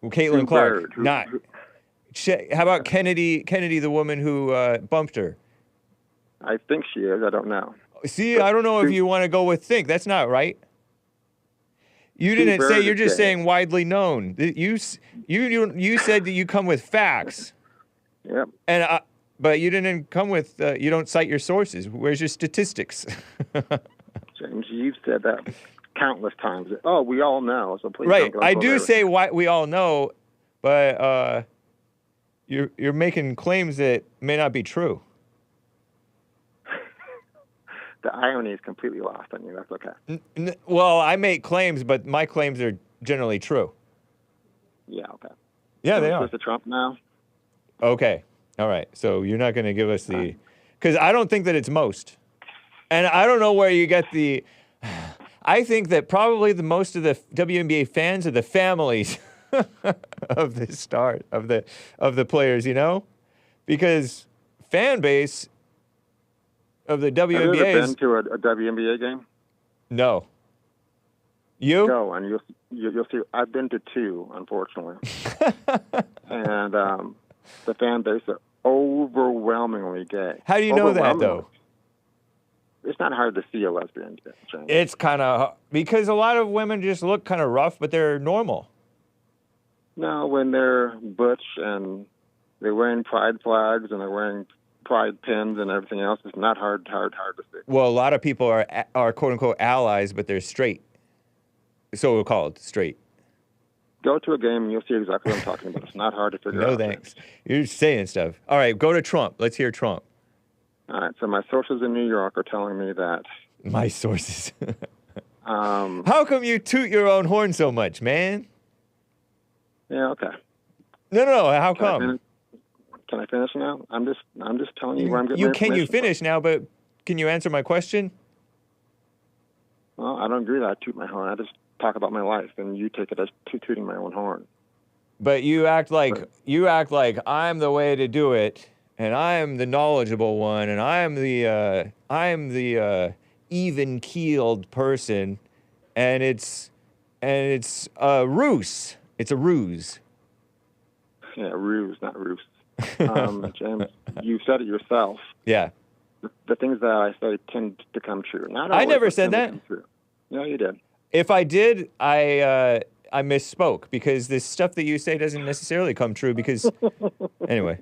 Well, Caitlin Clark, not. How about Kennedy, the woman who bumped her? I think she is. I don't know. See, I don't know if you want to go with think. That's not right. You didn't say. You're just saying widely known. You said that you come with facts. Yep. And but you didn't come with. You don't cite your sources. Where's your statistics? James, you've said that countless times. Oh, we all know. So please. Right. I do say we all know, but you're making claims that may not be true. The irony is completely lost on you. That's okay. Well, I make claims, but my claims are generally true. Yeah, okay. Yeah, they are. Mr. Trump now? Okay. All right. So you're not going to give us the... Because I don't think that it's most. And I don't know where you get the... I think that probably the most of the WNBA fans are the families of the stars, of the players, you know? Because fan base... of the WNBA. Have you ever been to a WNBA game? No. You? Go, and you'll see. I've been to two, unfortunately. And the fan base are overwhelmingly gay. How do you know that, though? It's not hard to see a lesbian. It's kind of... Because a lot of women just look kind of rough, but they're normal. No, when they're butch and they're wearing pride flags and they're wearing pride pins and everything else, it's not hard to see. Well, a lot of people are quote-unquote allies, but they're straight. So-called straight. Go to a game and you'll see exactly what I'm talking about. It's not hard to figure out. No thanks. You're saying stuff. All right, go to Trump. Let's hear Trump. All right, so my sources in New York are telling me that... My sources. How come you toot your own horn so much, man? Yeah, okay. No, how come? Can I finish now? I'm just telling you where I'm getting my information. Can you finish now, but can you answer my question? Well, I don't agree that I toot my horn. I just talk about my life, and you take it as tooting my own horn. But you act like I'm the way to do it, and I'm the knowledgeable one, and I'm the even-keeled person, and it's a ruse. It's a ruse. Yeah, ruse, not ruse. James, you said it yourself. Yeah. The things that I say tend to come true. I never said that. No, you did. If I did, I misspoke, because this stuff that you say doesn't necessarily come true, because anyway.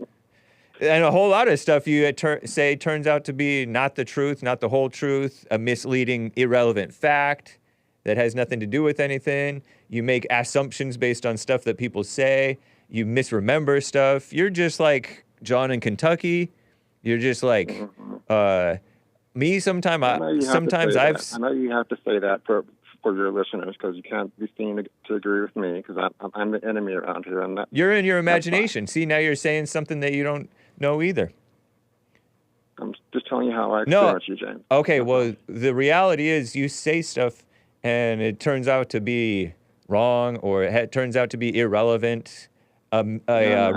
And a whole lot of stuff you say turns out to be not the truth, not the whole truth, a misleading, irrelevant fact that has nothing to do with anything. You make assumptions based on stuff that people say. You misremember stuff. You're just like John in Kentucky. You're just like me. Sometimes I know you have to say that for your listeners, because you can't be seen to agree with me, because I'm the enemy around here. And you're in your imagination. See, now you're saying something that you don't know either. I'm just telling you how I experience you, James. Okay, well, the reality is you say stuff and it turns out to be wrong, or it turns out to be irrelevant. A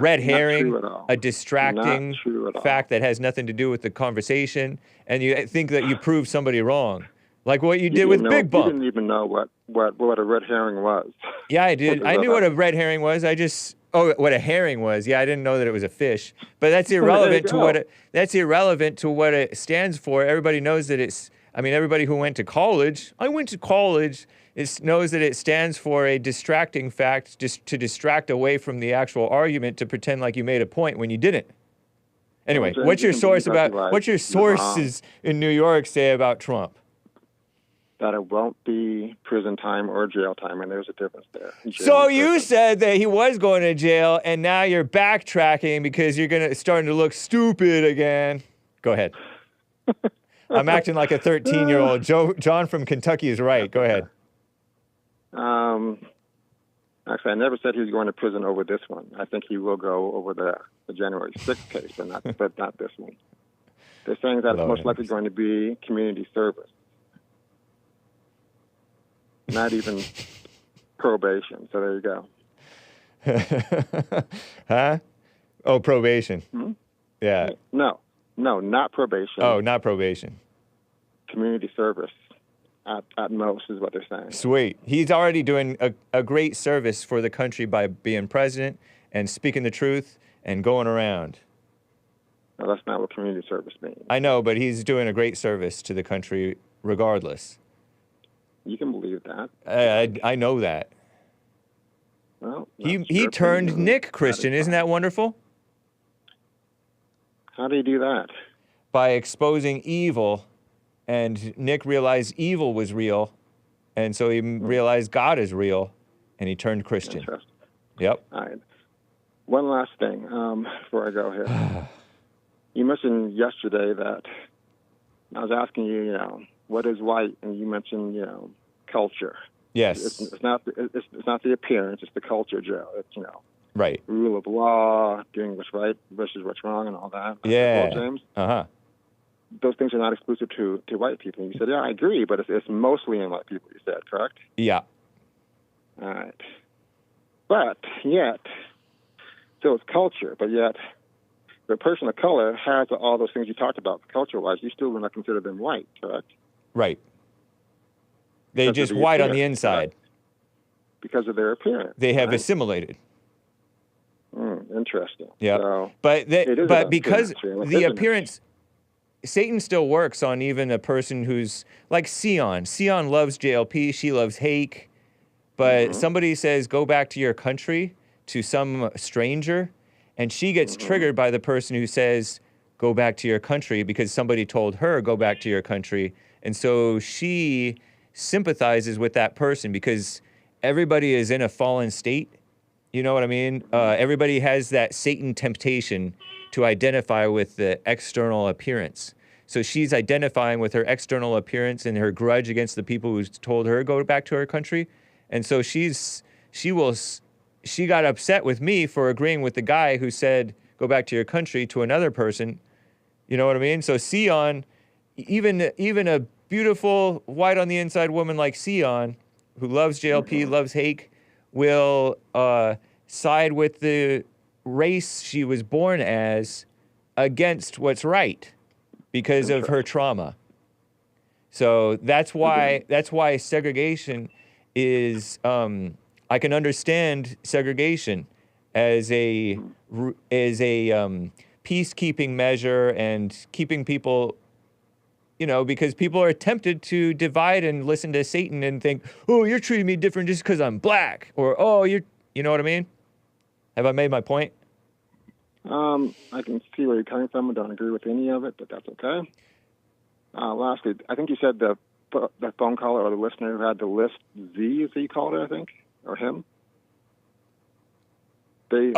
red herring, a distracting fact that has nothing to do with the conversation, and you think that you proved somebody wrong, like what you did with Big Bump. You didn't even know what a red herring was. Yeah, I did. I knew what a red herring was. What a herring was. Yeah, I didn't know that it was a fish. But that's irrelevant to what it stands for. Everybody knows that it's. I mean, everybody who went to college. I went to college. Knows that it stands for a distracting fact, just to distract away from the actual argument, to pretend like you made a point when you didn't. Anyway, what's your sources in New York say about Trump? That it won't be prison time or jail time, and there's a difference there. So you said that he was going to jail, and now you're backtracking because you're starting to look stupid again. Go ahead. I'm acting like a 13-year-old. John from Kentucky is right. Go ahead. Actually, I never said he was going to prison over this one. I think he will go over the January 6th case, but not this one. They're saying that it's most likely going to be community service, not even probation. So there you go. Huh? Oh, probation. Hmm? Yeah. No, not probation. Oh, not probation. Community service. At most is what they're saying. Sweet. He's already doing a great service for the country by being president and speaking the truth and going around. No, that's not what community service means. I know, but he's doing a great service to the country regardless. You can believe that. I know that. Well, he turned Nick Christian. Isn't that wonderful? How do you do that? By exposing evil. And Nick realized evil was real, and so he realized God is real, and he turned Christian. Interesting. Yep. All right. One last thing before I go here. You mentioned yesterday that I was asking you, what is white, and you mentioned, culture. Yes. It's not the appearance; it's the culture, Joe. It's right. Rule of law, doing what's right versus what's wrong, and all that. Yeah. Well, James. Those things are not exclusive to white people. You said, yeah, I agree, but it's mostly in white people, you said, correct? Yeah. All right. But yet, so it's culture, but yet the person of color has all those things you talked about culture-wise. You still would not consider them white, correct? Right. They're just white on the inside. Correct? Because of their appearance. They have assimilated. Interesting. Yeah. So but because the appearance... Satan still works on even a person who's like Sion. Sion loves JLP. She loves Hake. But somebody says, go back to your country to some stranger. And she gets triggered by the person who says, go back to your country because somebody told her, go back to your country. And so she sympathizes with that person because everybody is in a fallen state. You know what I mean? Everybody has that Satan temptation to identify with the external appearance. So she's identifying with her external appearance and her grudge against the people who told her to go back to her country. And so she got upset with me for agreeing with the guy who said, go back to your country to another person. You know what I mean? So Sion, even a beautiful white on the inside woman like Sion, who loves JLP, loves Hake, will side with the race she was born as against what's right because of her trauma. So that's why segregation is I can understand segregation as a peacekeeping measure and keeping people, because people are tempted to divide and listen to Satan and think, oh, you're treating me different just because I'm black, or oh, you know what I mean? Have I made my point? I can see where you're coming from. I don't agree with any of it, but that's okay. Lastly, I think you said the phone caller or the listener who had the list Z, as he called it, I think, or him. Z.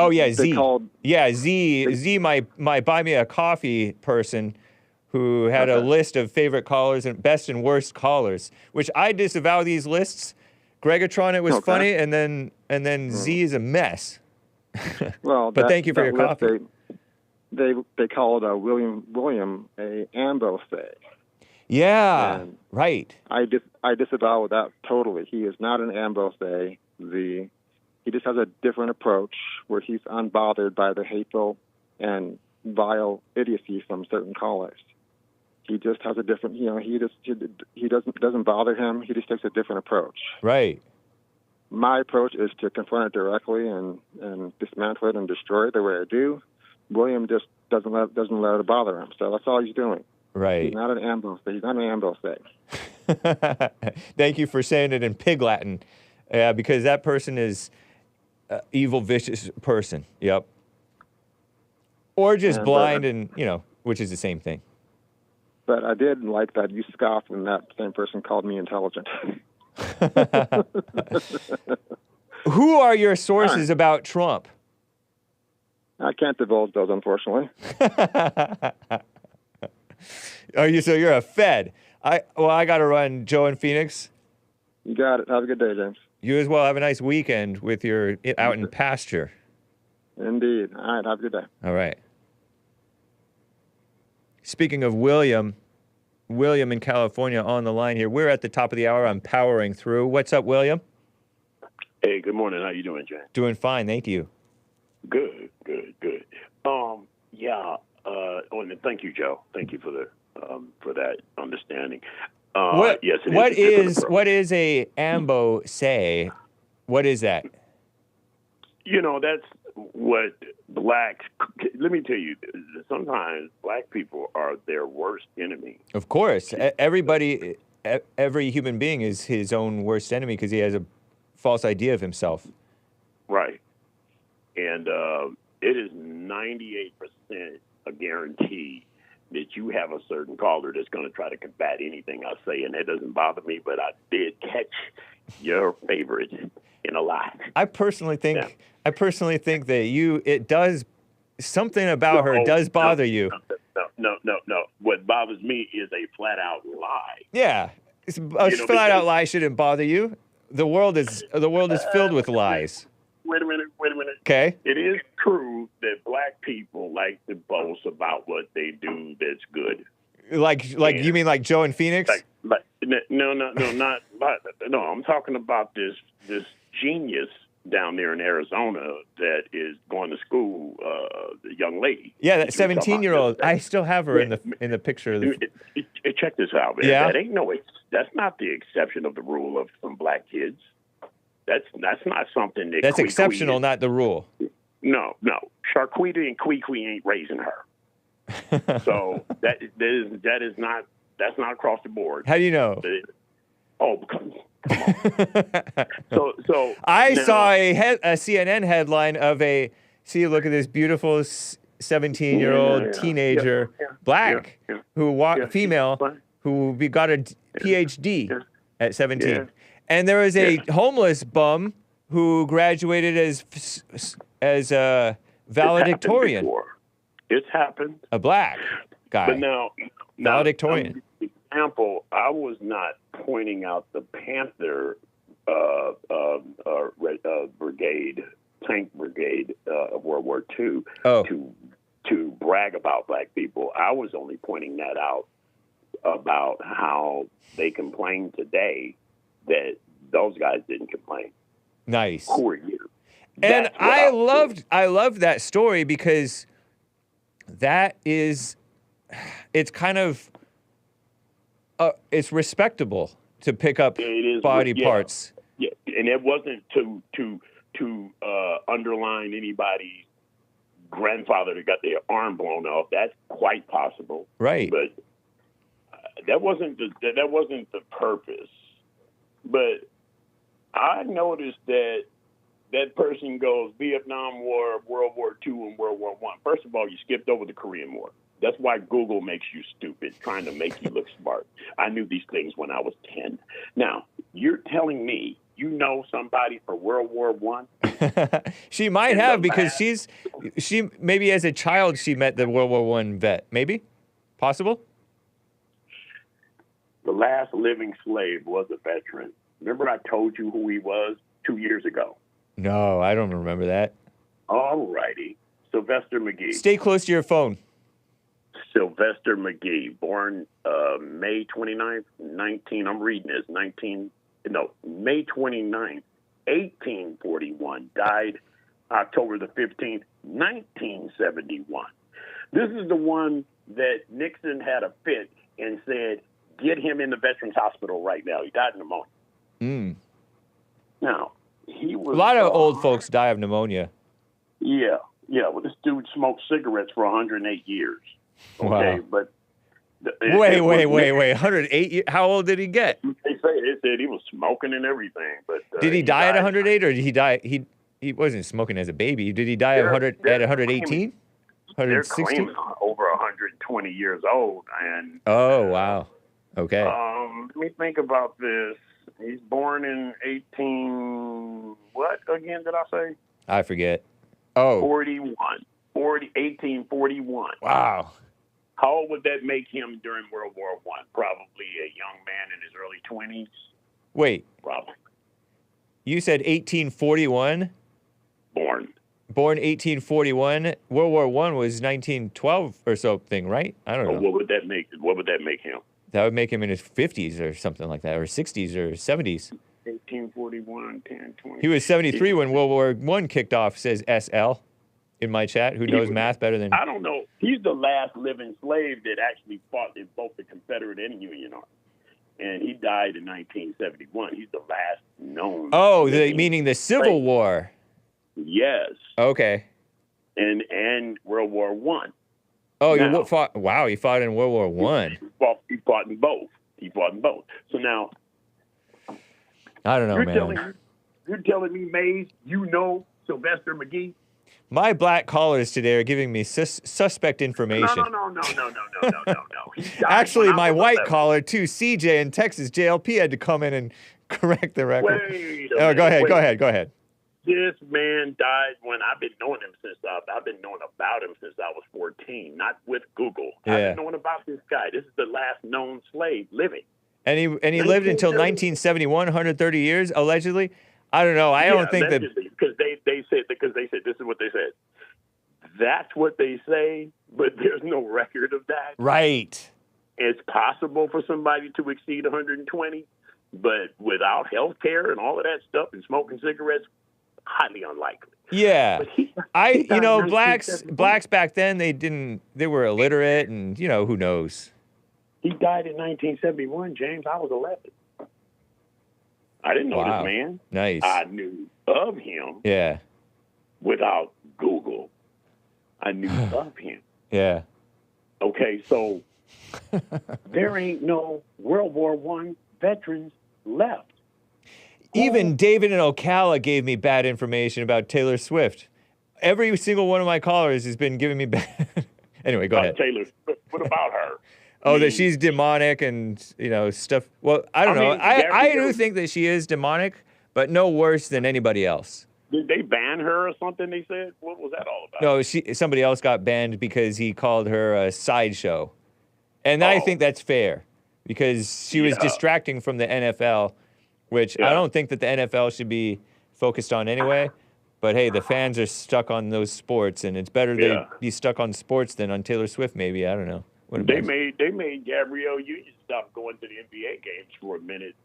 Z, my buy me a coffee person who had a list of favorite callers and best and worst callers, which I disavow these lists. Gregatron, it was funny, and then Z is a mess. Well, but thank you for your coffee. They called William a Ambo-Say. Yeah, and right. I disavow that totally. He is not an Ambo-Say. He just has a different approach where he's unbothered by the hateful and vile idiocy from certain callers. He just has a different, he doesn't bother him. He just takes a different approach. Right. My approach is to confront it directly and dismantle it and destroy it the way I do. William just doesn't let it bother him. So that's all he's doing. Right. He's not an Ambo-Say. He's not an Ambo-Say. Thank you for saying it in pig Latin, because that person is an evil, vicious person. Yep. Or just blind and, which is the same thing. But I did like that you scoffed when that same person called me intelligent. Who are your sources about Trump? I can't divulge those, unfortunately. So you're a Fed. I got to run. Joe in Phoenix. You got it. Have a good day, James. You as well. Have a nice weekend with your out in pasture. Indeed. All right. Have a good day. All right. Speaking of William in California on the line here. We're at the top of the hour. I'm powering through. What's up, William? Hey, good morning. How you doing, James? Doing fine, thank you. Good. And thank you, Joe. Thank you for that understanding. What is a Ambo-Say? What is that? That's what blacks. Let me tell you, sometimes black people are their worst enemy. Of course, every human being is his own worst enemy because he has a false idea of himself. Right, and it is 98% a guarantee that you have a certain caller that's going to try to combat anything I say, and that doesn't bother me. But I did catch your favorite in a lie. I personally think that it does something about her does bother you. No. What bothers me is a flat out lie. Yeah, a flat out lie shouldn't bother you. The world is filled with lies. Wait a minute. Okay. It is true that black people like to boast about what they do that's good. You mean like Joe and Phoenix? No. I'm talking about this genius down there in Arizona that is going to school, the young lady. Yeah, that 17-year-old. I still have her in the picture. Check this out, man. Yeah. That's not the exception of the rule of some black kids. That's not something that's exceptional, not the rule. No. Sharquita and Kwee ain't raising her. So that's not across the board. How do you know? Come on. So I saw a CNN headline of look at this beautiful 17-year-old teenager, black, female, who got a PhD at 17. Yeah. And there was a homeless bum who graduated as a valedictorian. It's happened. A black guy. But now valedictorian. Example, I was not pointing out the Panther tank brigade of World War II to brag about black people. I was only pointing that out about how they complain today that those guys didn't complain. Nice. Who are you? And I loved that story because it's kind of it's respectable to pick up body parts. Yeah, and it wasn't to underline anybody's grandfather that got their arm blown off. That's quite possible. Right. But that wasn't the purpose. But I noticed that person goes Vietnam War, World War II, and World War I. First of all, you skipped over the Korean War. That's why Google makes you stupid, trying to make you look smart. I knew these things when I was 10. Now, you're telling me you know somebody for World War I? She might have because she maybe as a child she met the World War I vet. Maybe? Possible? The last living slave was a veteran. Remember I told you who he was 2 years ago? No, I don't remember that. All righty. Sylvester McGee. Stay close to your phone. Sylvester McGee, born May 29th, May 29th, 1841, died October the 15th, 1971. This is the one that Nixon had a fit and said, get him in the Veterans Hospital right now. He died of pneumonia. Mm. Now, he was... A lot of old folks die of pneumonia. Yeah. Well, this dude smoked cigarettes for 108 years. Okay, wow. But... Wait. 108 years? How old did he get? They said he was smoking and everything. But did he die at 108 or did he die... He wasn't smoking as a baby. Did he die at 118? 116? They're claiming over 120 years old. And oh, wow. Okay. Let me think about this. He's born in what again did I say? I forget. Oh. 1841. Wow. How old would that make him during World War I? Probably a young man in his early 20s. Wait. Probably. You said 1841? Born. Born 1841. World War I was 1912 or something, right? I don't know. What would that make? What would that make him? That would make him in his 50s or something like that, or 60s or 70s. 1841, 10, 20. He was 73 when World War I kicked off, says SL in my chat, who knows math better than... I don't know. He's the last living slave that actually fought in both the Confederate and Union Army. And he died in 1971. He's the last known. Oh, meaning the Civil War. Yes. Okay. And World War I. Oh, you fought... Wow, he fought in World War I. He fought in both. So now... I don't know, man. You're telling me, Mays, you know Sylvester McGee? My black callers today are giving me suspect information. No. Actually, my white caller, too, CJ in Texas, JLP, had to come in and correct the record. Go ahead. This man died when I've been knowing him since I've been knowing about him since I was 14, not with Google. Yeah. I've been knowing about this guy. This is the last known slave living. And he lived until 1971, 130 years, allegedly. I don't know. I don't think that... Because they said this is what they said. That's what they say, but there's no record of that. Right. It's possible for somebody to exceed 120, but without health care and all of that stuff and smoking cigarettes, highly unlikely. Yeah. Blacks back then, they were illiterate and, who knows. He died in 1971, James. I was 11. I didn't know this man. Nice. I knew of him. Yeah. Without Google. I knew of him. Yeah. Okay, so there ain't no World War I veterans left. Even David in Ocala gave me bad information about Taylor Swift. Every single one of my callers has been giving me bad... Anyway, go ahead. Taylor Swift, what about her? Oh, that she's demonic and, stuff. Well, I don't know. I do think that she is demonic, but no worse than anybody else. Did they ban her or something, they said? What was that all about? No, somebody else got banned because he called her a sideshow. And I think that's fair because she was distracting from the NFL, which I don't think that the NFL should be focused on anyway. But, hey, the fans are stuck on those sports, and it's better to be stuck on sports than on Taylor Swift maybe. I don't know. They made Gabrielle Union stop going to the NBA games for a minute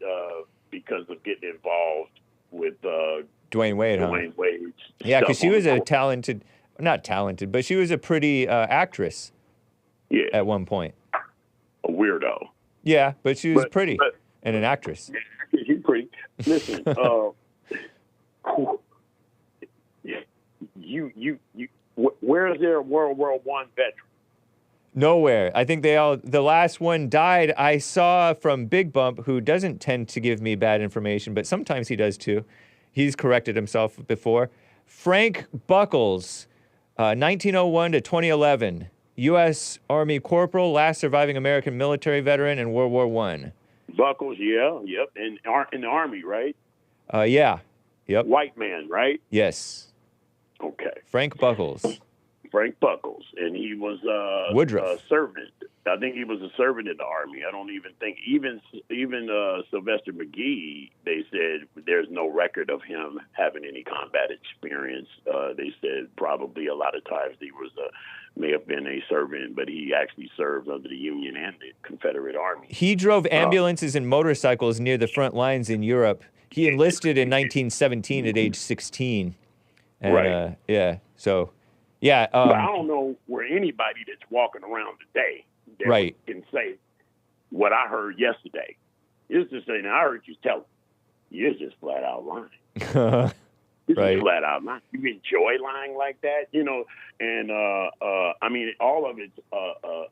because of getting involved with Dwayne Wade. Dwayne Wade. Yeah, because she was not talented, but she was a pretty actress. Yeah. At one point. A weirdo. Yeah, but she was pretty and an actress. She's pretty. Listen, where is there a World War I veteran? Nowhere. I think the last one died. I saw from Big Bump, who doesn't tend to give me bad information, but sometimes he does too. He's corrected himself before. Frank Buckles, 1901 to 2011, U.S. Army corporal, last surviving American military veteran in World War I. Buckles, yep, in the Army, right? Yeah, yep. White man, right? Yes. Okay. Frank Buckles, and he was Woodruff. A servant. I think he was a servant in the Army. I don't even think even Sylvester McGee. They said there's no record of him having any combat experience. They said probably a lot of times he may have been a servant, but he actually served under the Union and the Confederate Army. He drove ambulances and motorcycles near the front lines in Europe. He enlisted in 1917 at age 16. And, right. Yeah. So. Yeah. But I don't know where anybody that's walking around today that can say what I heard yesterday. It's just saying, I heard you tell them. You're just flat out lying. You're just flat out lying. You enjoy lying like that, and I mean, all of it's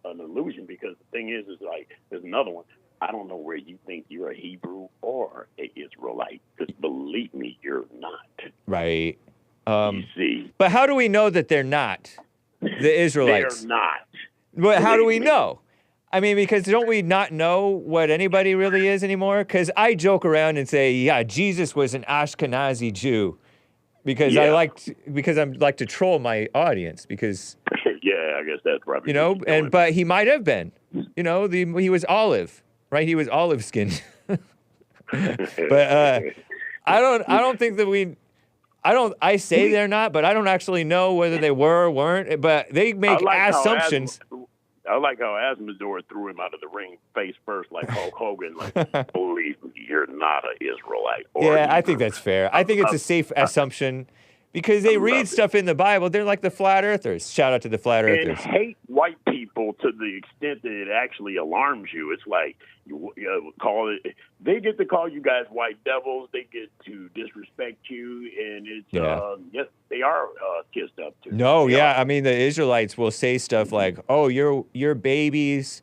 an illusion because the thing is like, there's another one. I don't know where you think you're a Hebrew or an Israelite, because believe me, you're not. Right. You see. But how do we know that they're not the Israelites? They're not. But how do we know? I mean, because don't we not know what anybody really is anymore? Because I joke around and say, yeah, Jesus was an Ashkenazi Jew, because I like to troll my audience but that's probably but he might have been, he was olive, right? He was olive skinned. But I don't think that I say they're not, but I don't actually know whether they were or weren't. But they make assumptions. I like how Asmodor threw him out of the ring face first, like Hulk Hogan. Like, believe me, you're not an Israelite. Yeah, I think that's fair. I think it's a safe assumption because they read stuff in the Bible. They're like the flat earthers. Shout out to the flat earthers. And hate white people to the extent that it actually alarms you. It's like you call it. They get to call you guys white devils. They get to disrespect you, and it's yes, they are kissed up to. No, I mean the Israelites will say stuff like, "Oh, you're babies,"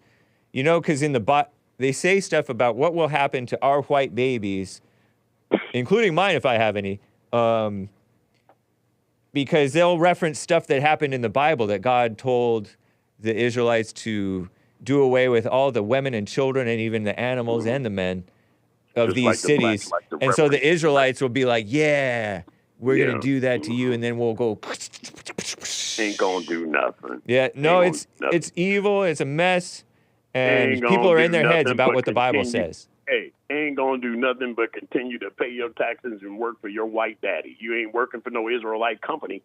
because in the they say stuff about what will happen to our white babies, including mine if I have any. Because they'll reference stuff that happened in the Bible that God told the Israelites to do away with all the women and children and even the animals and the men of Just these like cities. And so the Israelites will be like, yeah, we're going to do that to you. And then we'll go. Ain't going to do nothing. Yeah, no, it's evil. It's a mess. And people are in their heads about what the Bible says. Hey, ain't gonna do nothing but continue to pay your taxes and work for your white daddy. You ain't working for no Israelite company.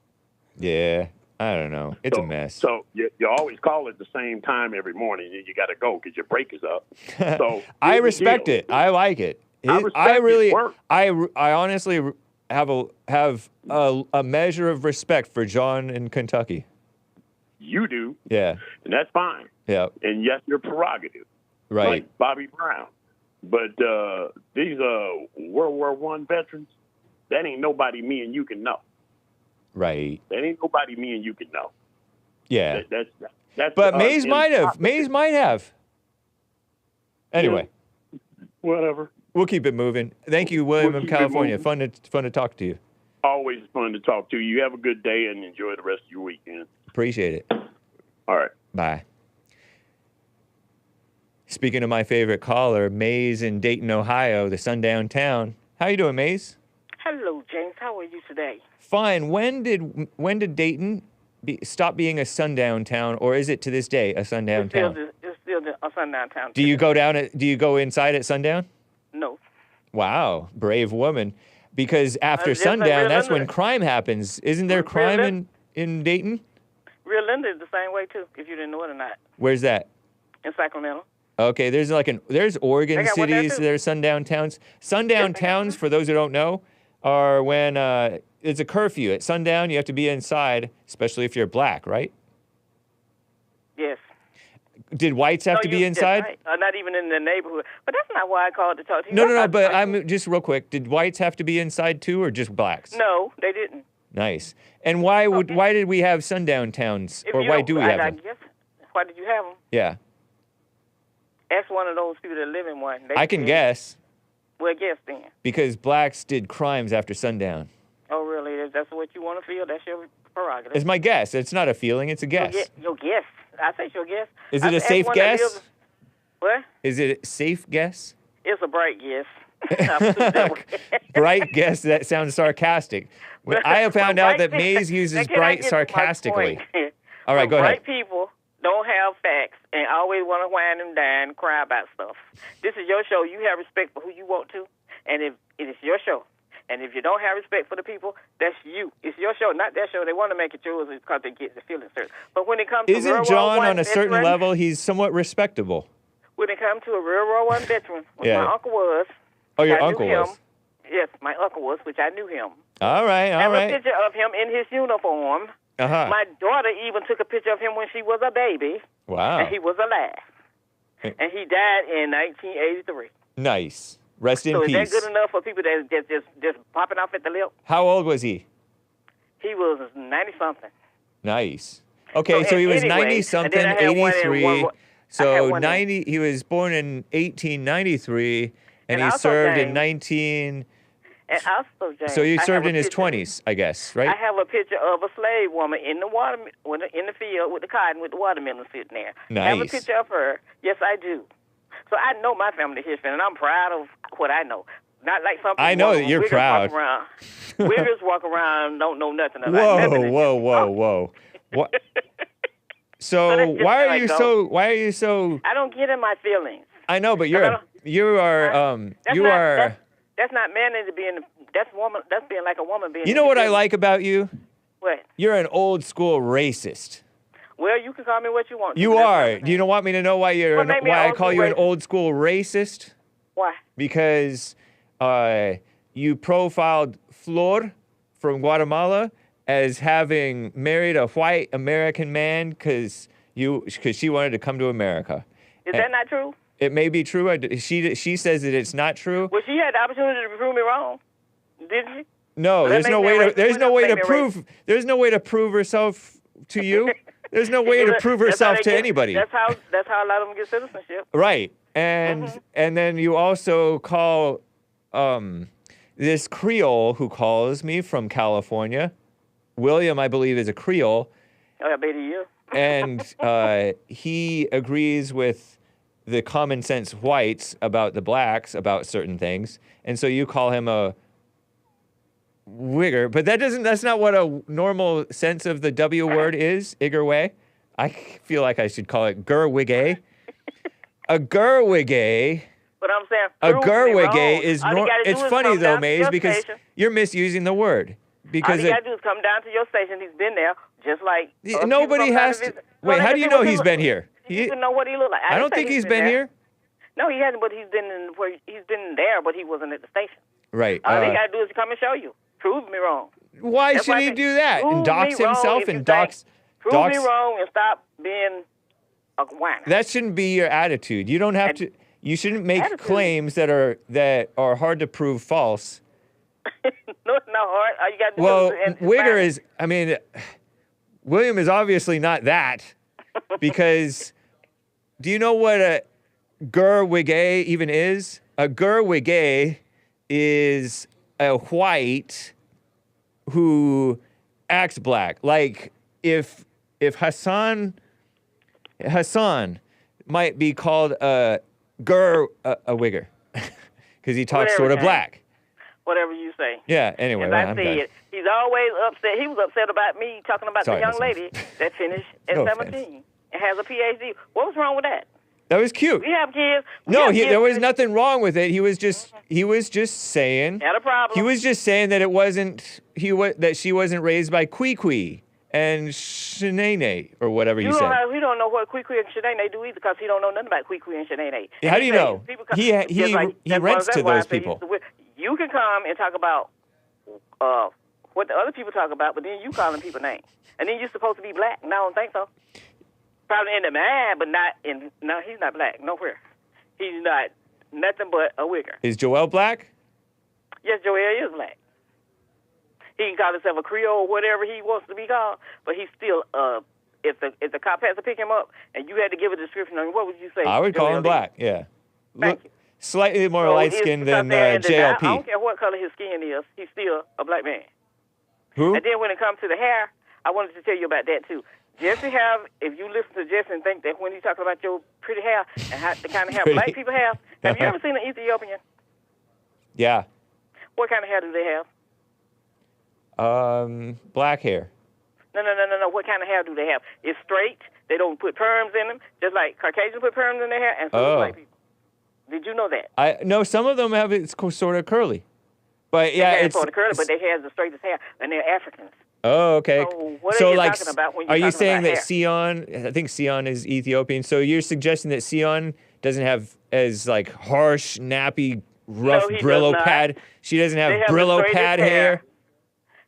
Yeah, I don't know. It's a mess. So you always call at the same time every morning, and you got to go because your break is up. So I respect it. I like it. I honestly have a measure of respect for John in Kentucky. You do. Yeah. And that's fine. Yeah. And yes, your prerogative. Right. Like Bobby Brown. But these World War I veterans, that ain't nobody me and you can know. Right. That ain't nobody me and you can know. Yeah. That's but Mays might have. Mays might have. Anyway. Yeah. Whatever. We'll keep it moving. Thank you, William of California. Fun to talk to you. Always fun to talk to you. You have a good day and enjoy the rest of your weekend. Appreciate it. All right. Bye. Speaking of my favorite caller, Mays in Dayton, Ohio, the sundown town. How you doing, Mays? Hello, James. How are you today? Fine. When did Dayton stop being a sundown town, or is it to this day a sundown town? It's still a sundown town. Do you go inside at sundown? No. Wow, brave woman. Because after sundown, that's when crime happens. Isn't there crime in Dayton? Real Linda is the same way too. If you didn't know it or not. Where's that? In Sacramento. Okay, there's Oregon cities that are sundown towns. Sundown towns, for those who don't know, are when it's a curfew. At sundown, you have to be inside, especially if you're black, right? Yes. Did whites have to be inside? Right. Not even in the neighborhood. But that's not why I called to talk to you. No, but I'm just real quick. Did whites have to be inside too, or just blacks? No, they didn't. Nice. And why did we have sundown towns, or why do we have them? Why did you have them? Yeah. Ask one of those people that live in one. I can guess. Well, guess then. Because blacks did crimes after sundown. Oh, really? That's what you want to feel? That's your prerogative. It's my guess. It's not a feeling. It's a guess. Your guess. I say your guess. Is it a safe guess? What? Is it a safe guess? It's a bright guess. Bright guess? That sounds sarcastic. I have found out that Mays uses bright sarcastically. All right, go ahead. Bright people don't have facts and always want to whine and dine and cry about stuff. This is your show. You have respect for who you want to, and if it is your show. And if you don't have respect for the people, that's you. It's your show, not their show. They want to make it yours because they get the feelings hurt. But when it comes to Isn't John on a certain level, he's somewhat respectable? When it comes to a World War I veteran, which my uncle was. Oh, your uncle was? Yes, my uncle was, which I knew him. All right. I have a picture of him in his uniform. Uh-huh. My daughter even took a picture of him when she was a baby. Wow. And he was alive. And he died in 1983. Nice. Rest in peace. So is that good enough for people that just popping off at the lip? How old was he? He was 90-something. Nice. Okay, so he was 90-something, 83. So 90. He was born in 1893, and he served in 19. And also, James, so he served in his 20s, I guess, right? I have a picture of a slave woman in the field with the cotton with the watermelon sitting there. Nice. I have a picture of her. Yes, I do. So I know my family history, and I'm proud of what I know. Not like some people. I know that you're proud. Wiggers walk around, don't know nothing about nothing. Whoa. What? So why are you so? I don't get in my feelings. I know, but you are. That's That's not man into being. That's woman. That's being like a woman being. You know what I like about you? What? You're an old school racist. Well, you can call me what you want. You are. Do you want me to know why I call you an old school racist? Why? Because you profiled Flor from Guatemala as having married a white American man because she wanted to come to America. Is that not true? It may be true. She says that it's not true. Well, she had the opportunity to prove me wrong, didn't she? No, Well, there's no way to prove herself to you. There's no way to prove herself to anybody. That's how a lot of them get citizenship. Right. And then you also call this Creole who calls me from California. William, I believe, is a Creole. Oh, I bet he is. And he agrees with the common sense whites about the blacks about certain things. And so you call him a wigger, but that's not what a normal sense of the W word is, iggerway. I feel like I should call it gerwigay. A gerwigay. But I'm saying a gerwigay is it's funny though, Maze, because you're misusing the word. Because all you gotta do is come down to your station. He's been there, just like nobody has to. Wait, how do you know he's been here? You know what he looked like. I don't think he's been here. No, he hasn't. But he's been there, but he wasn't at the station. Right. All he gotta do is come and show you. Prove me wrong. Why should he do that? And dox himself and dox. Prove me wrong and stop being a whiner. That shouldn't be your attitude. You don't have to. You shouldn't make claims that are hard to prove false. No, it's not hard. All you got to do is Wigger is. I mean, William is obviously not that, because do you know what a gerwigay even is? A gerwigay is a white who acts black. Like if Hassan might be called a wigger because he talks sort of black. Whatever you say. Yeah, anyway. As I said, he's always upset. He was upset about me talking about the young lady that finished at 17 and has a PhD. What was wrong with that? That was cute. We have kids. There was nothing wrong with it. He was just saying. Had a problem. He was just saying that that she wasn't raised by Kwee and Shanae or whatever he said. We don't know what Kwee and Shanae do either, because he don't know nothing about Kwee and Shanae. How do you know? He rents to those people. You can come and talk about what the other people talk about, but then you calling people names. And then you're supposed to be black. No, I don't think so. Probably in the mind, but not in... No, he's not black. Nowhere. He's not nothing but a wigger. Is Joel black? Yes, Joel is black. He can call himself a Creole or whatever he wants to be called, but he's still... If the cop has to pick him up and you had to give a description on him, what would you say? I would call him black, yeah. Thank you. Slightly more light-skinned than JLP. I don't care what color his skin is. He's still a black man. Who? And then when it comes to the hair, I wanted to tell you about that, too. Jesse if you listen to Jesse and think that when he's talking about your pretty hair and the kind of hair black people have you ever seen an Ethiopian? Yeah. What kind of hair do they have? Black hair. No. What kind of hair do they have? It's straight. They don't put perms in them, just like Caucasians put perms in their hair, and so do black people. Did you know that? No, some of them have it's sort of curly. But yeah, it's sort of curly, but they have the straightest hair, and they're Africans. Oh, okay. So what are you talking about when you're are you talking saying about that Sion, I think Sion is Ethiopian, so you're suggesting that Sion doesn't have as like harsh, nappy, rough Brillo pad? She doesn't have Brillo pad hair?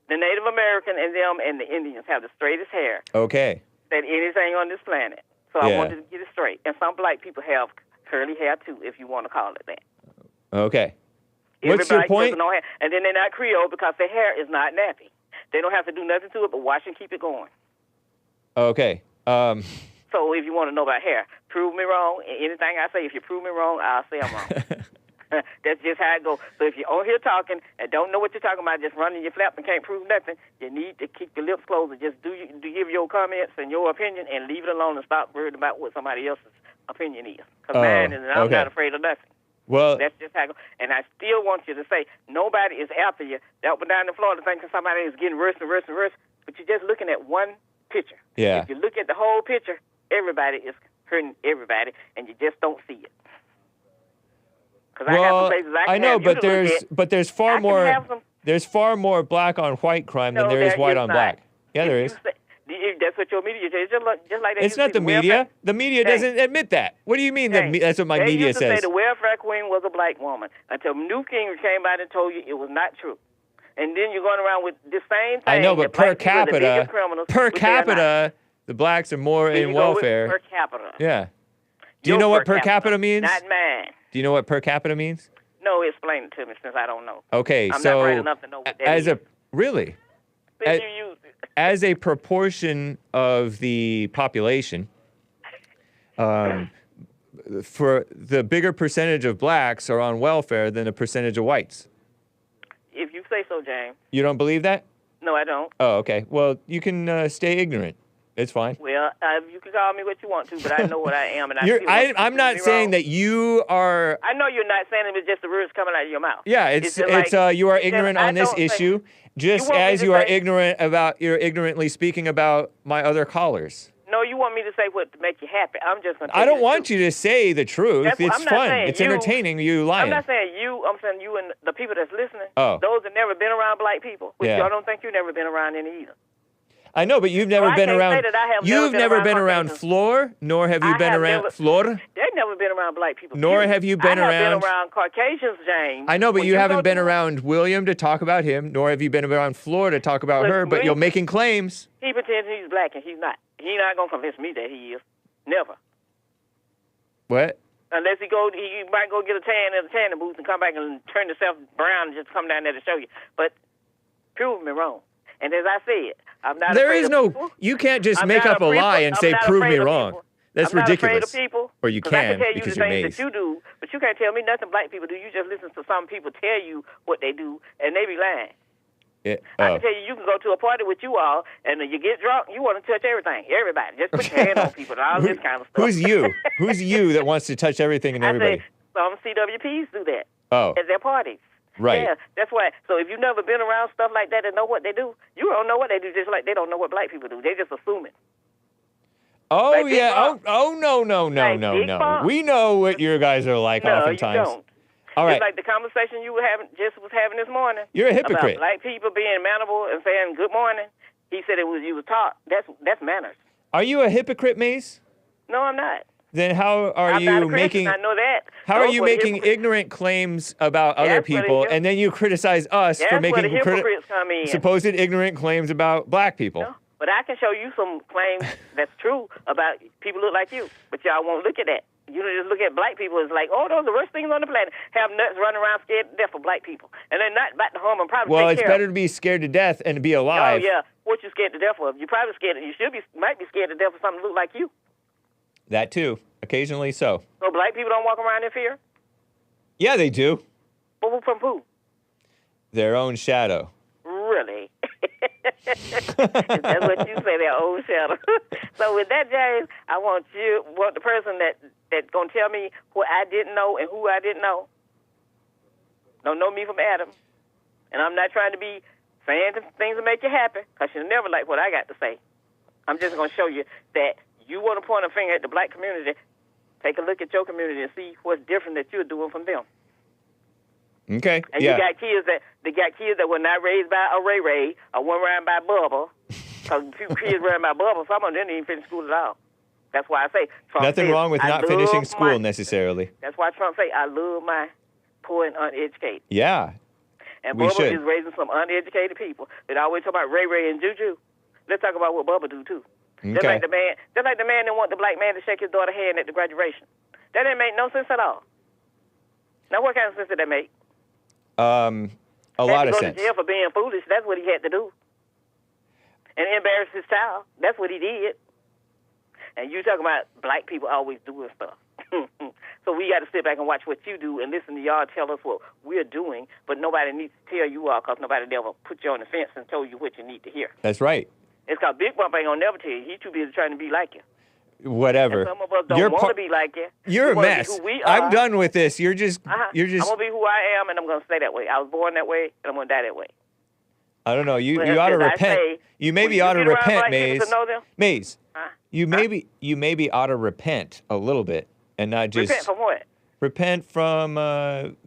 The Native American and them and the Indians have the straightest hair. Okay. Than anything on this planet. So I wanted to get it straight. And some black people have curly hair too, if you want to call it that. Okay. What's your point? And then they're not Creole because their hair is not nappy. They don't have to do nothing to it but wash and keep it going. Okay. So if you want to know about hair, prove me wrong. Anything I say, if you prove me wrong, I'll say I'm wrong. That's just how it goes. So if you're on here talking and don't know what you're talking about, just running your flap and can't prove nothing, you need to keep your lips closed and just give your comments and your opinion and leave it alone and stop worrying about what somebody else's opinion is. Because mine is, and I'm not afraid of nothing. Well, that's just how it goes. And I still want you to say, nobody is after you. Up and down the floor thinking somebody is getting worse and worse and worse, but you're just looking at one picture. Yeah. If you look at the whole picture, everybody is hurting everybody, and you just don't see it. Because I got some places I can know, have, but there's far more black on white crime than there is white on black. Yeah, there is. That's what your media says. Just like that. It's not the media. The media doesn't admit that. What do you mean? That's what my media says. They used to say the welfare queen was a black woman until Newt Gingrich came out and told you it was not true. And then you're going around with the same thing. I know, but per capita, the blacks are more in welfare. Per capita. Yeah. Do you know what per capita means? Not mine. Do you know what per capita means? No, explain it to me since I don't know. Okay, I'm so not bright enough to know what that is. Really? As a proportion of the population, for the bigger percentage of blacks are on welfare than a percentage of whites. If you say so, James. You don't believe that? No, I don't. Oh, okay. Well, you can stay ignorant. It's fine. Well, you can call me what you want to, but I know what I am, and I'm not saying that you are. I know you're not saying it. It's just the words coming out of your mouth. Yeah, it's you are ignorant on this issue, just as you are ignorantly speaking about my other callers. No, you want me to say what to make you happy. I'm just going to I don't want you to say the truth. It's fun. It's entertaining. You lying. I'm not saying you. I'm saying you and the people that's listening. Oh. Those that never been around black people. Which y'all don't think you've never been around any either. I know, but you've never been around. You've never been around Fleur, nor have you been around Fleur. They've never been around black people. Nor have you been around. I have been around Caucasians, James. I know, but you haven't been around William to talk about him, nor have you been around Fleur to talk about her. But you're making claims. He pretends he's black and he's not. He's not gonna convince me that he is. Never. What? Unless he might go get a tan in the tanning booth and come back and turn himself brown and just come down there to show you. But prove me wrong. And as I said, I'm not afraid of people. You can't just make up a lie and say, prove me wrong. That's ridiculous. I'm not afraid of people. Or you can, I can tell you because the you're things amazed. that you do, but you can't tell me nothing black people do. You just listen to some people tell you what they do, and they be lying. I can tell you can go to a party with you all, and you get drunk, you want to touch everything, everybody. Just put your hand on people and all this kind of stuff. Who's you? Who's you that wants to touch everything and everybody? I say, some CWPs do that at their parties. Right. Yeah, that's why. So if you've never been around stuff like that and know what they do, you don't know what they do, just like they don't know what black people do. They just assume it. Oh, like yeah. Oh, no. We know what your guys are like oftentimes. No, you don't. All right. It's like the conversation you were having, was having this morning. You're a hypocrite. About black people being mannerable and saying good morning. He said you was taught. That's manners. Are you a hypocrite, Mace? No, I'm not. Then how are I'm you not a making? I know that. How are you making ignorant claims about other people, and then you criticize us for making supposed ignorant claims about black people? No, but I can show you some claims that's true about people look like you, but y'all won't look at that. You just look at black people as like, oh, those are the worst things on the planet. Have nuts running around scared to death of black people, and they're not about to harm and probably. Well, it's better to be scared to death and to be alive. Oh yeah, what you scared to death of? You probably scared. You might be scared to death of something that look like you. That too, occasionally so. So black people don't walk around in fear? Yeah, they do. But from who? Their own shadow. Really? That's what you say, their own shadow. So with that, James, I want the person that's gonna tell me what I didn't know and who I didn't know. Don't know me from Adam, and I'm not trying to be saying things that make you happy, because you'll never like what I got to say. I'm just gonna show you that. You want to point a finger at the black community, take a look at your community and see what's different that you're doing from them. Okay. And you got kids that were not raised by a Ray or weren't raised by Bubba. Because kids raised by Bubba, some of them didn't even finish school at all. That's why I say Trump nothing says, wrong with not finishing school necessarily. That's why Trump say I love my poor and uneducated. Yeah. And Bubba is raising some uneducated people. They always talk about Ray and Juju. Let's talk about what Bubba do too. Okay. Just like the man that want the black man to shake his daughter's hand at the graduation. That didn't make no sense at all. Now, what kind of sense did that make? A lot of sense. Go to jail for being foolish. That's what he had to do. And embarrass his child. That's what he did. And you talking about black people always doing stuff. So we got to sit back and watch what you do and listen to y'all tell us what we're doing, but nobody needs to tell you all because nobody ever put you on the fence and told you what you need to hear. That's right. It's called Big Bump ain't gonna never tell you. He's too busy trying to be like you. Whatever. And some of us don't want to be like you. You're a mess. I'm done with this. You're just. I'm gonna be who I am, and I'm gonna stay that way. I was born that way, and I'm gonna die that way. I don't know. You ought to repent. You maybe ought to repent, Maze. Maze. You maybe ought to repent a little bit and not just. Repent from what? Repent from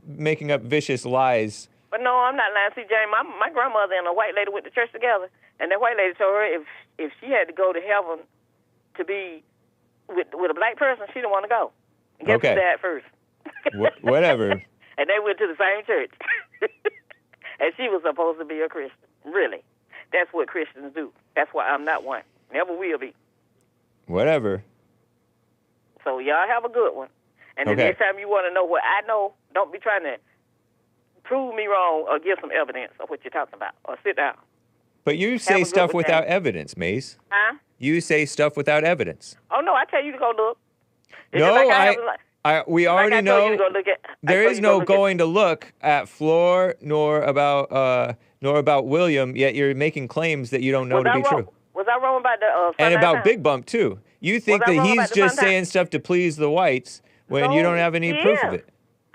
making up vicious lies. But no, I'm not lying. See, James, my grandmother and a white lady went to church together, and that white lady told her if she had to go to heaven to be with a black person, she didn't want to go. And guess who died first? Whatever. And they went to the same church. And she was supposed to be a Christian. Really. That's what Christians do. That's why I'm not one. Never will be. Whatever. So y'all have a good one. And the next time you want to know what I know, don't be trying to prove me wrong or give some evidence of what you're talking about. Or sit down. But you say stuff without evidence, Maze. Huh? You say stuff without evidence. Oh, no, I tell you to go look. It's No, like we already know there is no going to look at Floor nor about William, yet you're making claims that you don't know to be true. Was I wrong about the and about Big Bump, too. You think that he's just saying stuff to please the whites when you don't have any proof of it.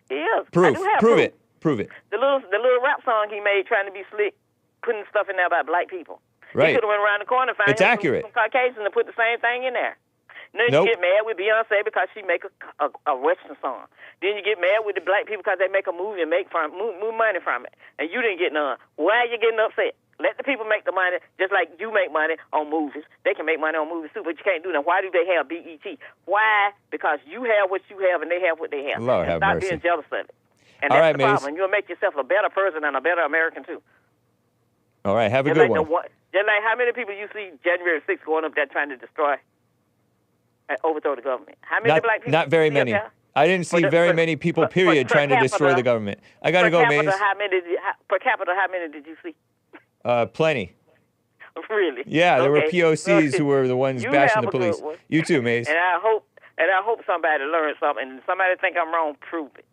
He is. Proof. Prove it. Prove it. The little rap song he made trying to be slick, putting stuff in there about black people. Right. He could have went around the corner and found some Caucasians and put the same thing in there. Then you get mad with Beyonce because she make a Western song. Then you get mad with the black people because they make a movie and make money from it. And you didn't get none. Why are you getting upset? Let the people make the money just like you make money on movies. They can make money on movies too, but you can't do that. Why do they have BET? Why? Because you have what you have and they have what they have. Lord have stop mercy. being jealous of it. And All that's right, the problem. You'll make yourself a better person and a better American too. All right, have a good one. Just like how many people you see January 6th going up there trying to destroy and overthrow the government? How many black people? Not very many. I didn't see very many people, period, trying to destroy the government. I got to go, Maze. Per capita, how many did you see? Plenty. Really? Yeah, there were POCs who were the ones bashing the police. You too, Maze. And I hope somebody learns something. And somebody think I'm wrong, prove it.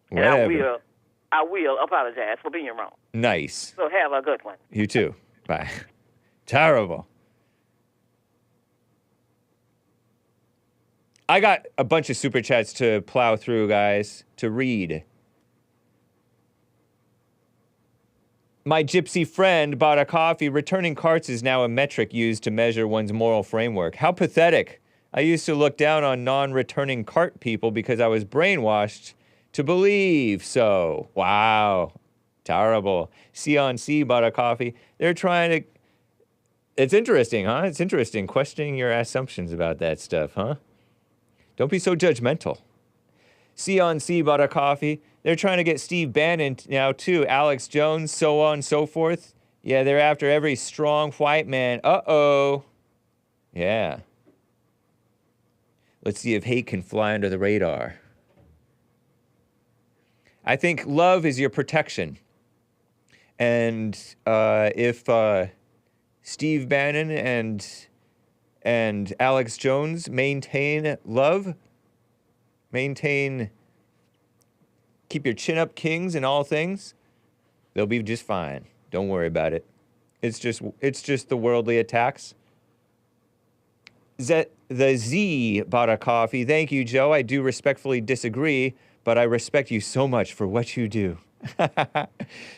Whatever. And I will apologize for being wrong. Nice. So have a good one. You too. Bye. Terrible. I got a bunch of super chats to plow through, guys, to read. My gypsy friend bought a coffee. Returning carts is now a metric used to measure one's moral framework. How pathetic. I used to look down on non-returning cart people because I was brainwashed to believe so. Wow. Terrible. C bought a coffee. They're trying to... It's interesting, huh? It's interesting questioning your assumptions about that stuff, huh? Don't be so judgmental. C bought a coffee. They're trying to get Steve Bannon now, too. Alex Jones, so on and so forth. Yeah, they're after every strong white man. Uh-oh. Yeah. Let's see if Hake can fly under the radar. I think love is your protection. And if Steve Bannon and Alex Jones maintain love, keep your chin up, kings, in all things, they'll be just fine. Don't worry about it. It's just the worldly attacks. The Z bought a coffee. Thank you, Joe. I do respectfully disagree, but I respect you so much for what you do.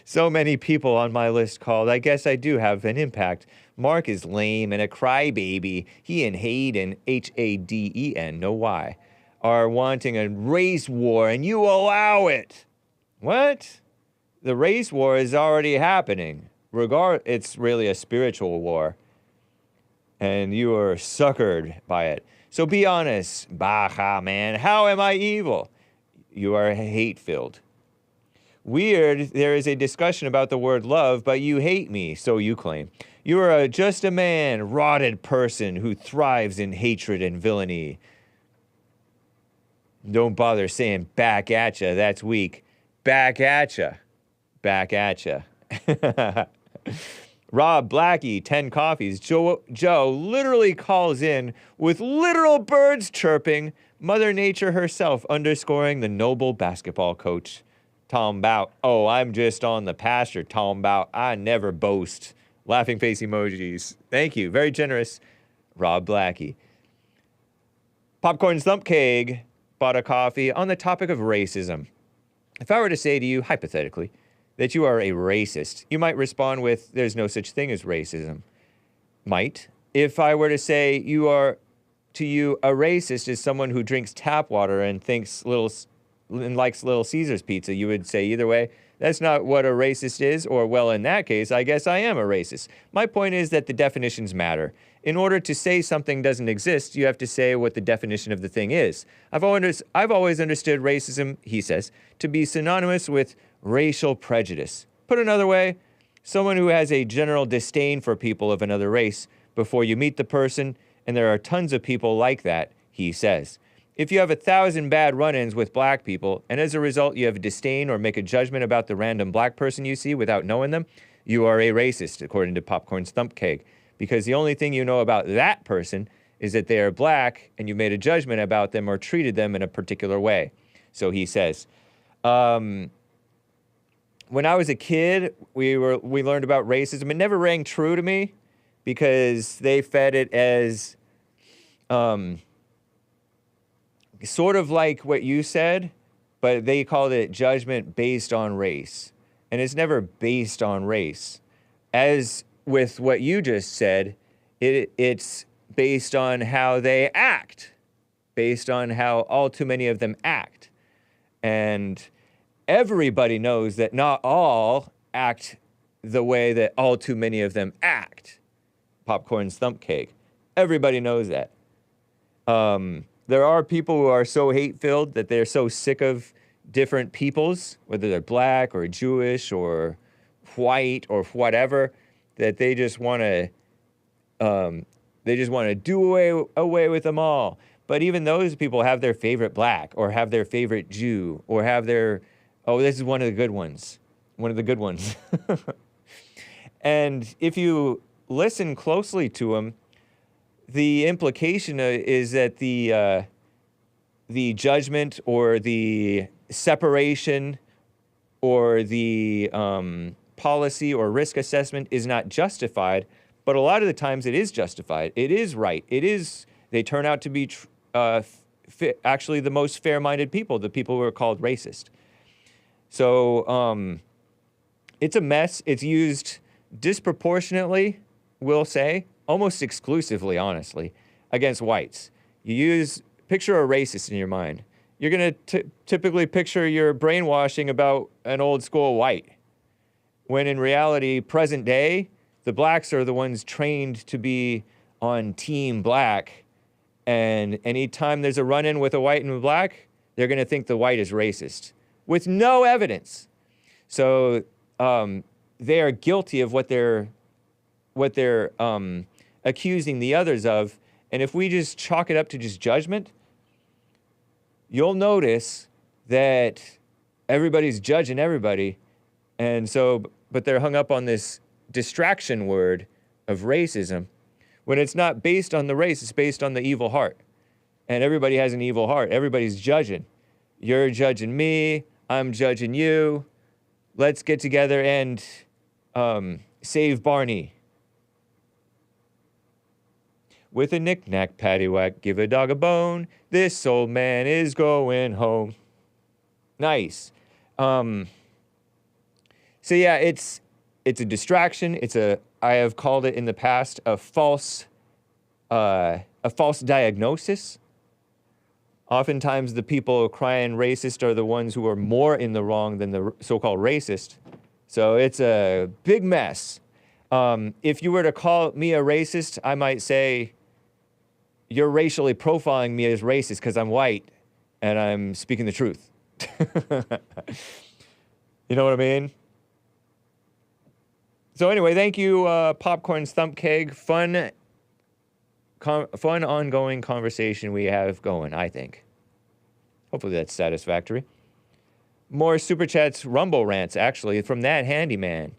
So many people on my list called. I guess I do have an impact. Mark is lame and a crybaby. He and Hayden, Haden, no Y, are wanting a race war, and you allow it. What? The race war is already happening. It's really a spiritual war. And you are suckered by it. So be honest. Baja, man. How am I evil? You are hate-filled. Weird, there is a discussion about the word love, but you hate me, so you claim. You are just a man, rotted person who thrives in hatred and villainy. Don't bother saying back at ya, that's weak. Back at ya. Back at ya. Rob Blackie, 10 coffees. Joe literally calls in with literal birds chirping, Mother Nature herself underscoring the noble basketball coach. Tom Bout, oh, I'm just on the pasture, Tom Bout. I never boast. Laughing face emojis. Thank you. Very generous, Rob Blackie. Popcorn Thump Keg bought a coffee on the topic of racism. If I were to say to you, hypothetically, that you are a racist, you might respond with, there's no such thing as racism. Might. If I were to say to you, a racist is someone who drinks tap water and thinks little and likes Little Caesars pizza. You would say either way, that's not what a racist is, or, well, in that case, I guess I am a racist. My point is that the definitions matter. In order to say something doesn't exist, you have to say what the definition of the thing is. I've always understood racism, he says, to be synonymous with racial prejudice. Put another way, someone who has a general disdain for people of another race before you meet the person, and there are tons of people like that, he says. If you have 1,000 bad run-ins with black people, and as a result you have a disdain or make a judgment about the random black person you see without knowing them, you are a racist, according to Popcorn's Thump Cake. Because the only thing you know about that person is that they are black, and you made a judgment about them or treated them in a particular way. So he says. When I was a kid, we learned about racism. It never rang true to me because they fed it as sort of like what you said, but they called it judgment based on race. And it's never based on race. As with what you just said, it's based on how they act, based on how all too many of them act. And everybody knows that not all act the way that all too many of them act. Popcorn's Thump Cake. Everybody knows that. There are people who are so hate-filled that they're so sick of different peoples, whether they're black or Jewish or white or whatever, that they just want to do away with them all. But even those people have their favorite black or have their favorite Jew or have their, oh, this is one of the good ones. One of the good ones. And if you listen closely to them, the implication is that the judgment or the separation or the policy or risk assessment is not justified, but a lot of the times it is justified. It is right. They turn out to be actually the most fair-minded people, the people who are called racist. So it's a mess. It's used disproportionately, we'll say, almost exclusively, honestly, against whites. Picture a racist in your mind. You're going to typically picture your brainwashing about an old school white, when in reality, present day, the blacks are the ones trained to be on team black, and anytime there's a run-in with a white and a black, they're going to think the white is racist, with no evidence. So they are guilty of what they're accusing the others of, and if we just chalk it up to just judgment, you'll notice that everybody's judging everybody, and so, but they're hung up on this distraction word of racism, when it's not based on the race, it's based on the evil heart. And everybody has an evil heart. Everybody's judging. You're judging me, I'm judging you. Let's get together and save Barney. With a knick-knack, paddywhack, give a dog a bone. This old man is going home. Nice. So yeah, it's a distraction. I have called it in the past a false diagnosis. Oftentimes the people crying racist are the ones who are more in the wrong than the so-called racist. So it's a big mess. If you were to call me a racist, I might say, you're racially profiling me as racist because I'm white and I'm speaking the truth. You know what I mean? So anyway, thank you, Popcorn's Thump Keg. Fun ongoing conversation we have going, I think. Hopefully that's satisfactory. More Super Chats, Rumble rants, actually, from that handyman.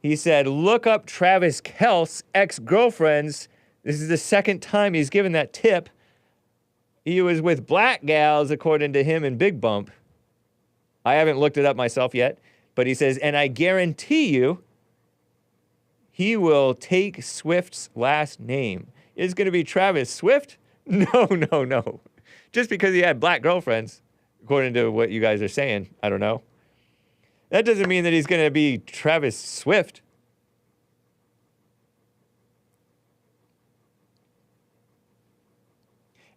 He said, look up Travis Kelce, ex-girlfriends. This is the second time he's given that tip. He was with black gals, according to him, in Big Bump. I haven't looked it up myself yet. But he says, and I guarantee you, he will take Swift's last name. It's going to be Travis Swift? No. Just because he had black girlfriends, according to what you guys are saying. I don't know. That doesn't mean that he's going to be Travis Swift.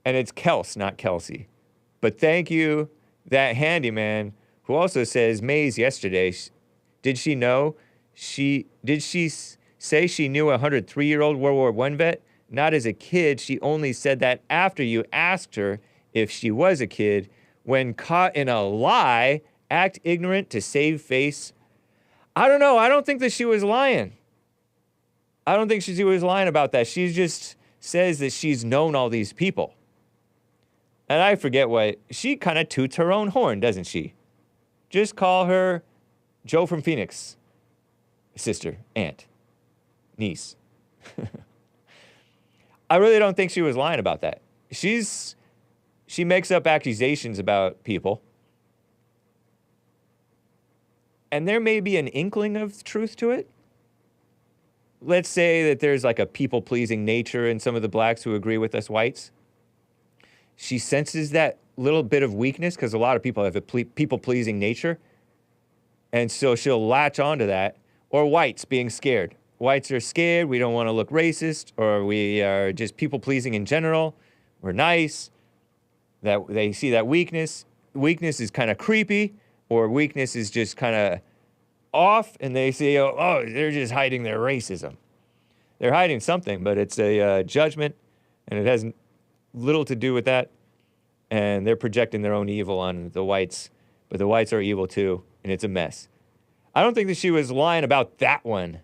And it's Kelce, not Kelce. But thank you that handyman who also says Mays yesterday, did she know? Did she say she knew a 103-year-old World War I vet? Not as a kid. She only said that after you asked her if she was a kid. When caught in a lie, act ignorant to save face. I don't know. I don't think that she was lying. I don't think she was lying about that. She just says that she's known all these people. And I forget what. She kind of toots her own horn, doesn't she? Just call her Joe from Phoenix. Sister, aunt, niece. I really don't think she was lying about that. She makes up accusations about people. And there may be an inkling of truth to it. Let's say that there's like a people-pleasing nature in some of the blacks who agree with us whites. She senses that little bit of weakness because a lot of people have a people-pleasing nature. And so she'll latch onto that. Or whites being scared. Whites are scared. We don't want to look racist. Or we are just people-pleasing in general. We're nice. That they see that weakness. Weakness is kind of creepy. Or weakness is just kind of off, and they say, oh, they're just hiding their racism. They're hiding something, but it's a judgment, and it has little to do with that, and they're projecting their own evil on the whites, but the whites are evil too, and it's a mess. I don't think that she was lying about that one,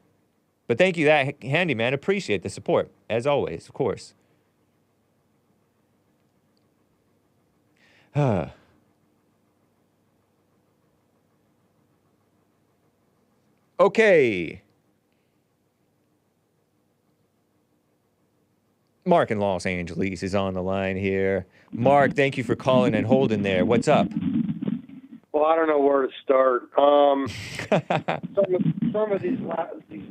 but thank you, that handyman. Appreciate the support, as always, of course. Okay. Mark in Los Angeles is on the line here. Mark, thank you for calling and holding there. What's up? Well, I don't know where to start. Some of these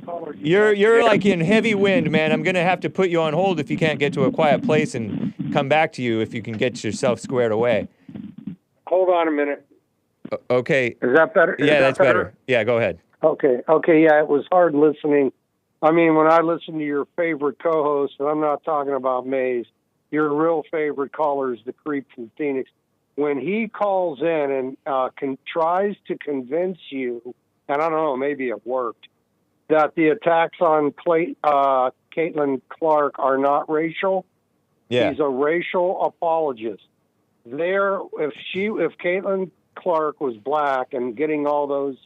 callers. You're like in heavy wind, man. I'm gonna have to put you on hold if you can't get to a quiet place and come back to you if you can get yourself squared away. Hold on a minute. Okay. Is that better? Yeah, that's better. Yeah, go ahead. Okay, yeah, it was hard listening. I mean, when I listen to your favorite co-host, and I'm not talking about Mays, your real favorite caller is the creep from Phoenix. When he calls in and tries to convince you, and I don't know, maybe it worked, that the attacks on Caitlin Clark are not racial. Yeah. He's a racial apologist. If Caitlin Clark was black and getting all those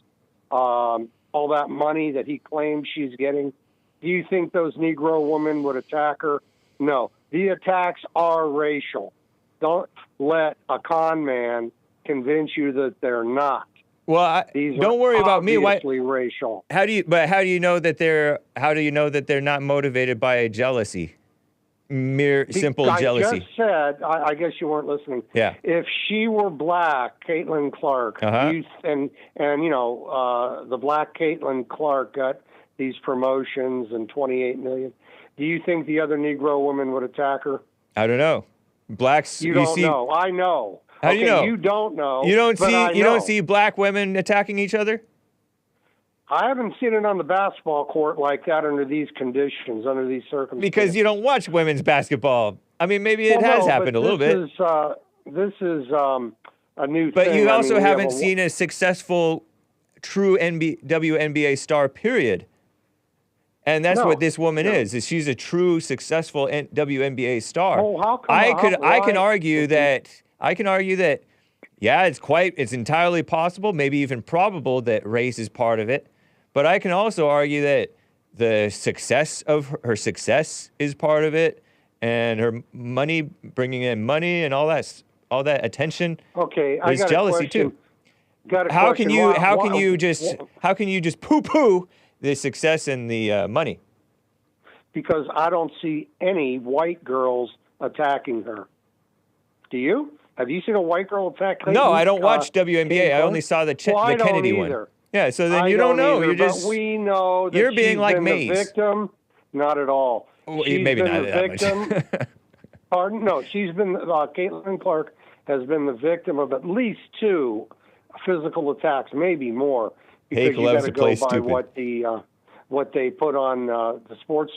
all that money that he claims she's getting, do you think those Negro women would attack her? No. The attacks are racial. Don't let a con man convince you that they're not. Well, don't worry about me. Obviously racial. How do you know that they're not motivated by a jealousy? Simple jealousy. I just said, I guess you weren't listening. Yeah. If she were black, Caitlin Clark, and the black Caitlin Clark got these promotions and $28 million, do you think the other Negro women would attack her? I don't know. Blacks. You don't know. I know. How do you know? You don't know. You don't see black women attacking each other? I haven't seen it on the basketball court like that under these conditions, under these circumstances. Because you don't watch women's basketball. I mean, maybe it has happened a little bit. This is a new thing. But you also haven't seen a successful, true WNBA star, period. And that's what this woman is she's a true, successful WNBA star. Oh, how come? I can argue that, yeah, it's entirely possible, maybe even probable that race is part of it. But I can also argue that the success of her success is part of it, and her money, bringing in money and all that attention. Okay, is jealousy too. How can you just poo-poo the success and the money? Because I don't see any white girls attacking her. Do you? Have you seen a white girl attack Clayton? No, I don't watch WNBA. I only saw the Kennedy one. Yeah, so then you don't know. You're just. But we know that you're being like Mays. The victim. Not at all. Well, maybe not that much. Pardon? No, she's been. Caitlin Clark has been the victim of at least 2 physical attacks, maybe more. Because Hake loves to play stupid. What they put on the sports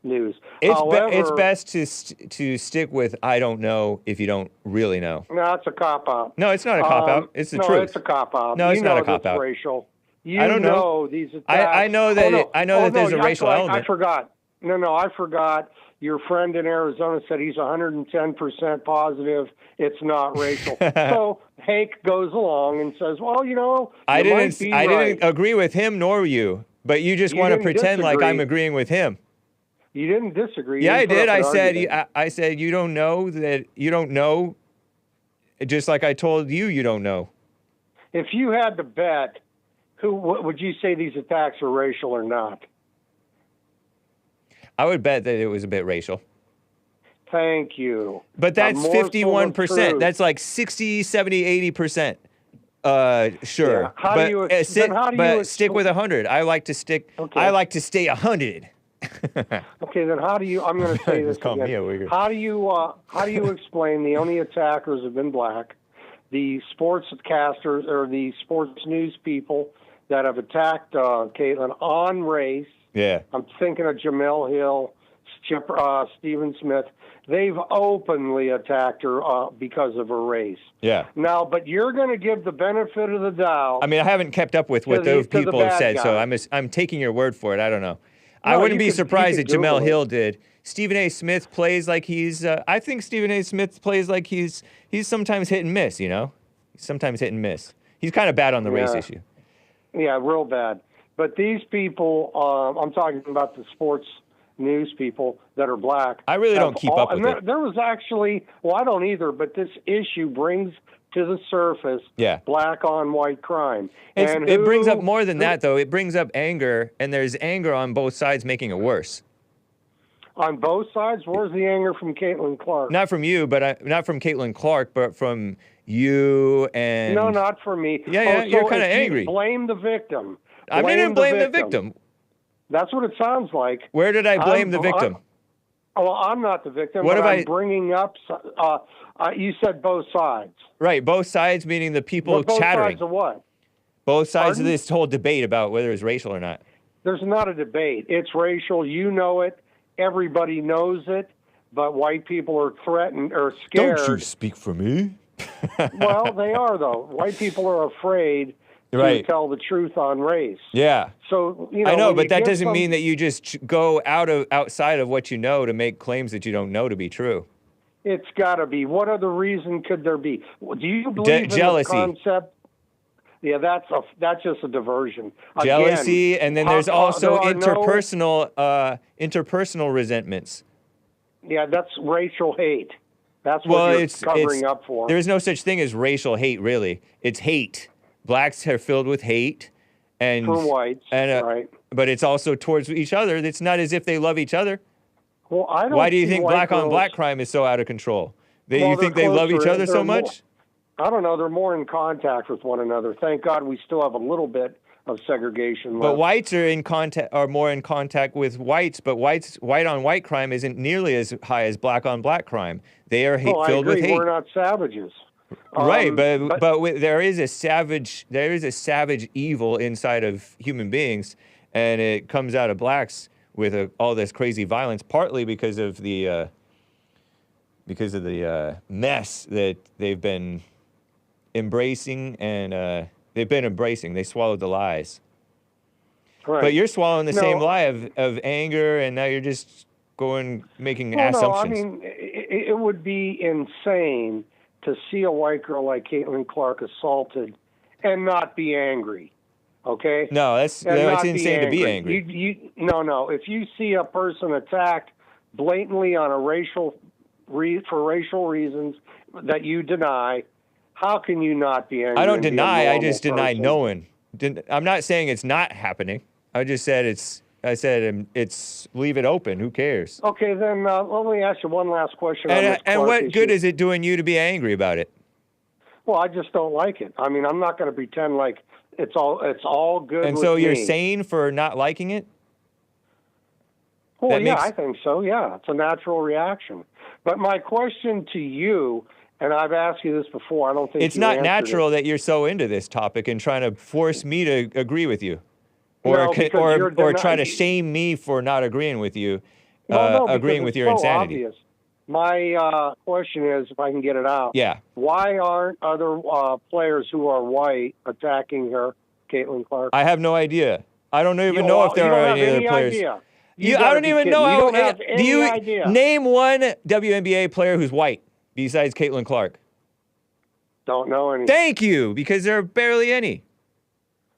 news. It's best to stick with I don't know if you don't really know. No, it's a cop-out. No, it's not a cop-out. It's the truth. No, it's a cop-out. No, it's not a cop-out. Racial. I don't know. These attacks. I know that that there's a racial element. I forgot. No, I forgot. Your friend in Arizona said he's 110% positive it's not racial. So Hake goes along and says, well, I didn't agree with him nor you, but you just want to pretend like I'm agreeing with him. You didn't disagree. Yeah, I did. I said you don't know that you don't know, just like I told you you don't know. If you had to bet, what would you say these attacks are racial or not? I would bet that it was a bit racial. Thank you. But that's 51%. That's like 60, 70, 80%. Sure. Yeah. But stick with 100. I like to stick. Okay. I like to stay 100. Okay, then how do you? I'm going to say this again. How do you explain the only attackers have been black, the sportscasters or the sports news people that have attacked Caitlin on race? Yeah. I'm thinking of Jamel Hill, Stephen Smith. They've openly attacked her because of her race. Yeah. Now, but you're going to give the benefit of the doubt. I mean, I haven't kept up with what those people have said, so I'm taking your word for it. I don't know. No, I wouldn't be surprised if Jamel Hill did. Stephen A. Smith plays like he's. I think Stephen A. Smith plays like he's sometimes hit and miss. He's sometimes hit and miss. He's kind of bad on the race issue. Yeah, real bad. But these people, I'm talking about the sports news people that are black. I really don't keep up with it. There was actually, I don't either, but this issue brings to the surface black on white crime. It brings up more than that, though. It brings up anger, and there's anger on both sides making it worse. On both sides? Where's the anger from Caitlin Clark? Not from you, but not from Caitlin Clark, but from you and... No, not from me. Yeah, you're kind of angry. Blame the victim. I didn't blame the victim. That's what it sounds like. Where did I blame the victim? I'm not the victim. What I'm bringing up? You said both sides. Right, both sides meaning the people chattering. Both sides of what? Both sides of this whole debate about whether it's racial or not. There's not a debate. It's racial. You know it. Everybody knows it. But white people are threatened or scared. Don't you speak for me? Well, they are, though. White people are afraid to tell the truth on race. Yeah. So, I know, but that doesn't mean that you just go outside of what you know to make claims that you don't know to be true. It's got to be. What other reason could there be? Do you believe in jealousy. The concept? Yeah, that's just a diversion. Jealousy, and then there's also interpersonal resentments. Yeah, that's racial hate. That's what you're covering up for. There's no such thing as racial hate, really. It's hate. Blacks are filled with hate, and for whites, right? But it's also towards each other. It's not as if they love each other. Well, I don't. Why do you think black on black crime is so out of control? You think they love each other so much? I don't know. They're more in contact with one another. Thank God we still have a little bit of segregation left. But whites are more in contact with whites. But white on white crime isn't nearly as high as black on black crime. They are filled with hate. We're not savages. Right, but there is a savage evil inside of human beings, and it comes out of blacks with all this crazy violence, partly because of the mess that they've been embracing, and they swallowed the lies. Right. But you're swallowing the same lie of anger, and now you're just making assumptions. No, I mean, it would be insane to see a white girl like Caitlin Clark assaulted and not be angry, okay? No, it's insane to be angry. No. If you see a person attacked blatantly on for racial reasons that you deny, how can you not be angry? I don't deny. I just deny knowing. I'm not saying it's not happening. I just said it's leave it open. Who cares? Okay, then let me ask you one last question. And what good is it doing you to be angry about it? Well, I just don't like it. I mean, I'm not going to pretend like it's all good. And so you're sane for not liking it? Well, I think so. Yeah, it's a natural reaction. But my question to you, and I've asked you this before, I don't think it's not natural that you're so into this topic and trying to force me to agree with you. or they're try to not- shame me for not agreeing with you, Well, no, agreeing because with it's your so insanity. obvious. My question is, if I can get it out, Yeah. why aren't other players who are white attacking her, Caitlin Clark? I have no idea. I don't even know if there you are don't any have other any players. idea. I gotta don't be even kidding. know. You How, don't have do any you idea. name one WNBA player who's white besides Caitlin Clark? Don't know any. Thank you, because there are barely any.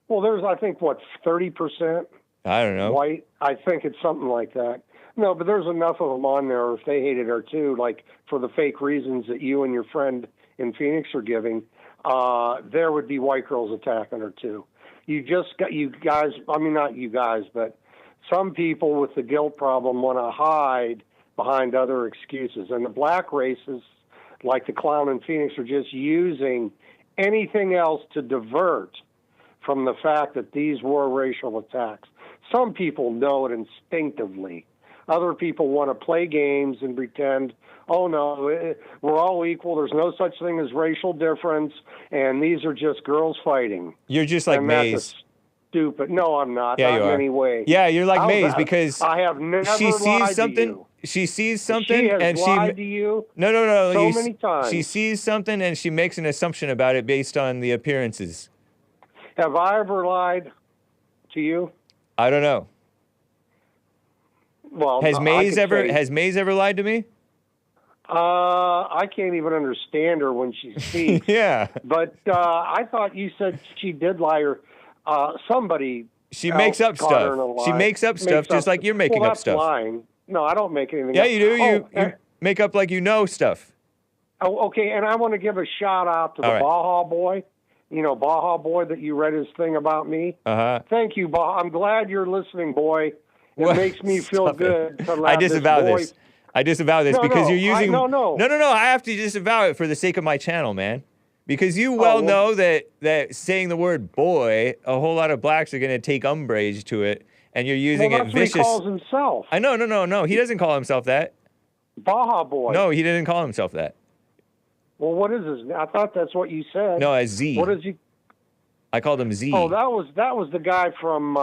Well, there's, I think, 30% I don't know. white. I think it's something like that. No, but there's enough of them on there if they hated her too, like for the fake reasons that you and your friend in Phoenix are giving, there would be white girls attacking her too. You guys, I mean, not you guys, but some people with the guilt problem want to hide behind other excuses. And the black races, like the clown in Phoenix, are just using anything else to divert from the fact that these were racial attacks. Some people know it instinctively. Other people want to play games and pretend, oh, no, we're all equal. There's no such thing as racial difference, and these are just girls fighting. You're just like and Maze. That's stupid. No, I'm not. Yeah, not you in are. any way. Yeah, you're like How's Maze that? because I have never she sees lied something. to you. She sees something She has and lied to you. No. So many times. She sees something and she makes an assumption about it based on the appearances. Have I ever lied to you? I don't know. Well, Has Maze say, ever lied to me? I can't even understand her when she speaks. Yeah. But I thought you said she did lie, or somebody. She makes up caught her in a stuff. lie. She makes up stuff just like you're making well, up stuff. That's lying. No, I don't make anything Yeah, up. you do. You and, make up like you know stuff. Oh, okay, and I want to give a shout out to the All right. Baja Boy. You know, Baja Boy, that you read his thing about me. Uh-huh. Thank you, Baja. I'm glad you're listening, boy. It What? makes me feel Stop good it. to I let disavow boy. this. I disavow this No, because no, you're using. No. I have to disavow it for the sake of my channel, man. Because you well know that saying the word boy, a whole lot of blacks are going to take umbrage to it, and you're using Well, it that's vicious. what he calls himself. I know, no. He doesn't call himself that. Baja Boy. No, he didn't call himself that. Well, what is his? I thought that's what you said. No, as Z. What is he? I called him Z. Oh, that was the guy from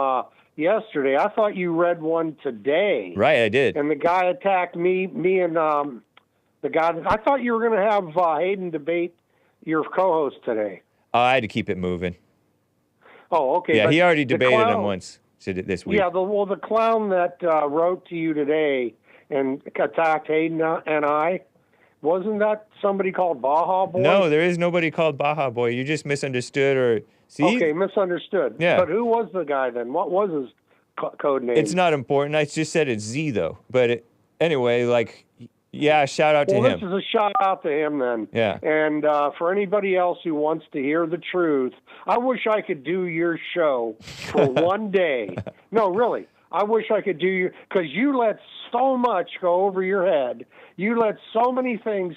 yesterday. I thought you read one today. Right, I did. And the guy attacked me and the guy. I thought you were going to have Hayden debate your co-host today. I had to keep it moving. Oh, okay. Yeah, but he already the debated clown, him once. Said it this week. Yeah, the clown that wrote to you today and attacked Hayden and I, wasn't that somebody called Baja Boy? No, there is nobody called Baja Boy. You just misunderstood or see. Okay, misunderstood. Yeah. But who was the guy then? What was his code name? It's not important. I just said it's Z though. But anyway, like, yeah, shout out to him. This is a shout out to him then. Yeah. And for anybody else who wants to hear the truth, I wish I could do your show for one day. No, really. I wish I could do you, because you let so much go over your head. You let so many things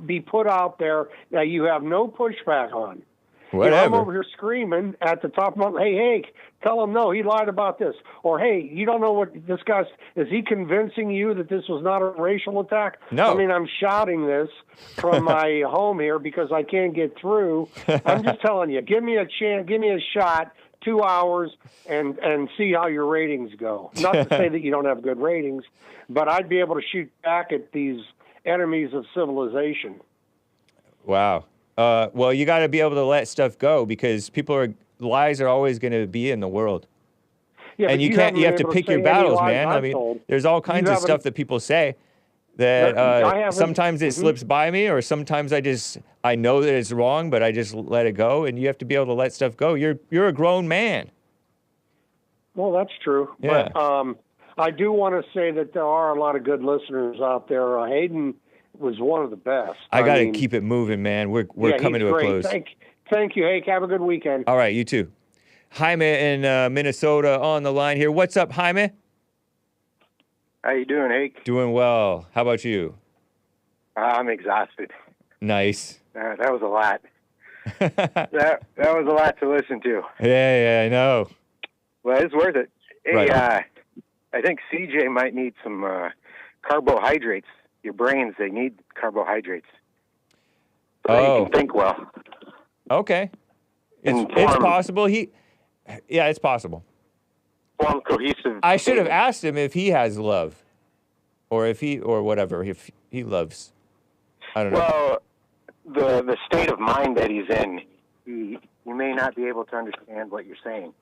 be put out there that you have no pushback on. Whatever. You know, I'm over here screaming at the top of my, hey, Hake, tell him no, he lied about this. Or, hey, you don't know what this guy's, is he convincing you that this was not a racial attack? No. I mean, I'm shouting this from my home here because I can't get through. I'm just telling you, give me a chance, give me a shot, 2 hours, and see how your ratings go. Not to say that you don't have good ratings, but I'd be able to shoot back at these enemies of civilization. Wow. Well, you got to be able to let stuff go because lies are always going to be in the world. Yeah, and you have to pick your battles, man. I mean, there's all kinds of stuff that people say that sometimes it slips by me, or sometimes I know that it's wrong, but I just let it go. And you have to be able to let stuff go. You're a grown man. Well, that's true. Yeah. But I do want to say that there are a lot of good listeners out there. Hayden was one of the best. I got to keep it moving, man. We're coming to a close. Thank you, Hake. Have a good weekend. All right, you too. Jaime in Minnesota on the line here. What's up, Jaime? How you doing, Hake? Doing well. How about you? I'm exhausted. Nice. That was a lot. that was a lot to listen to. Yeah, I know. Well, it's worth it. Hey, right I think CJ might need some carbohydrates. Your brains, they need carbohydrates. So you can think well. Okay. It's possible. It's possible. form cohesive. I should have asked him if he has love, or whatever, if he loves. I don't know. Well, the state of mind that he's in, you may not be able to understand what you're saying.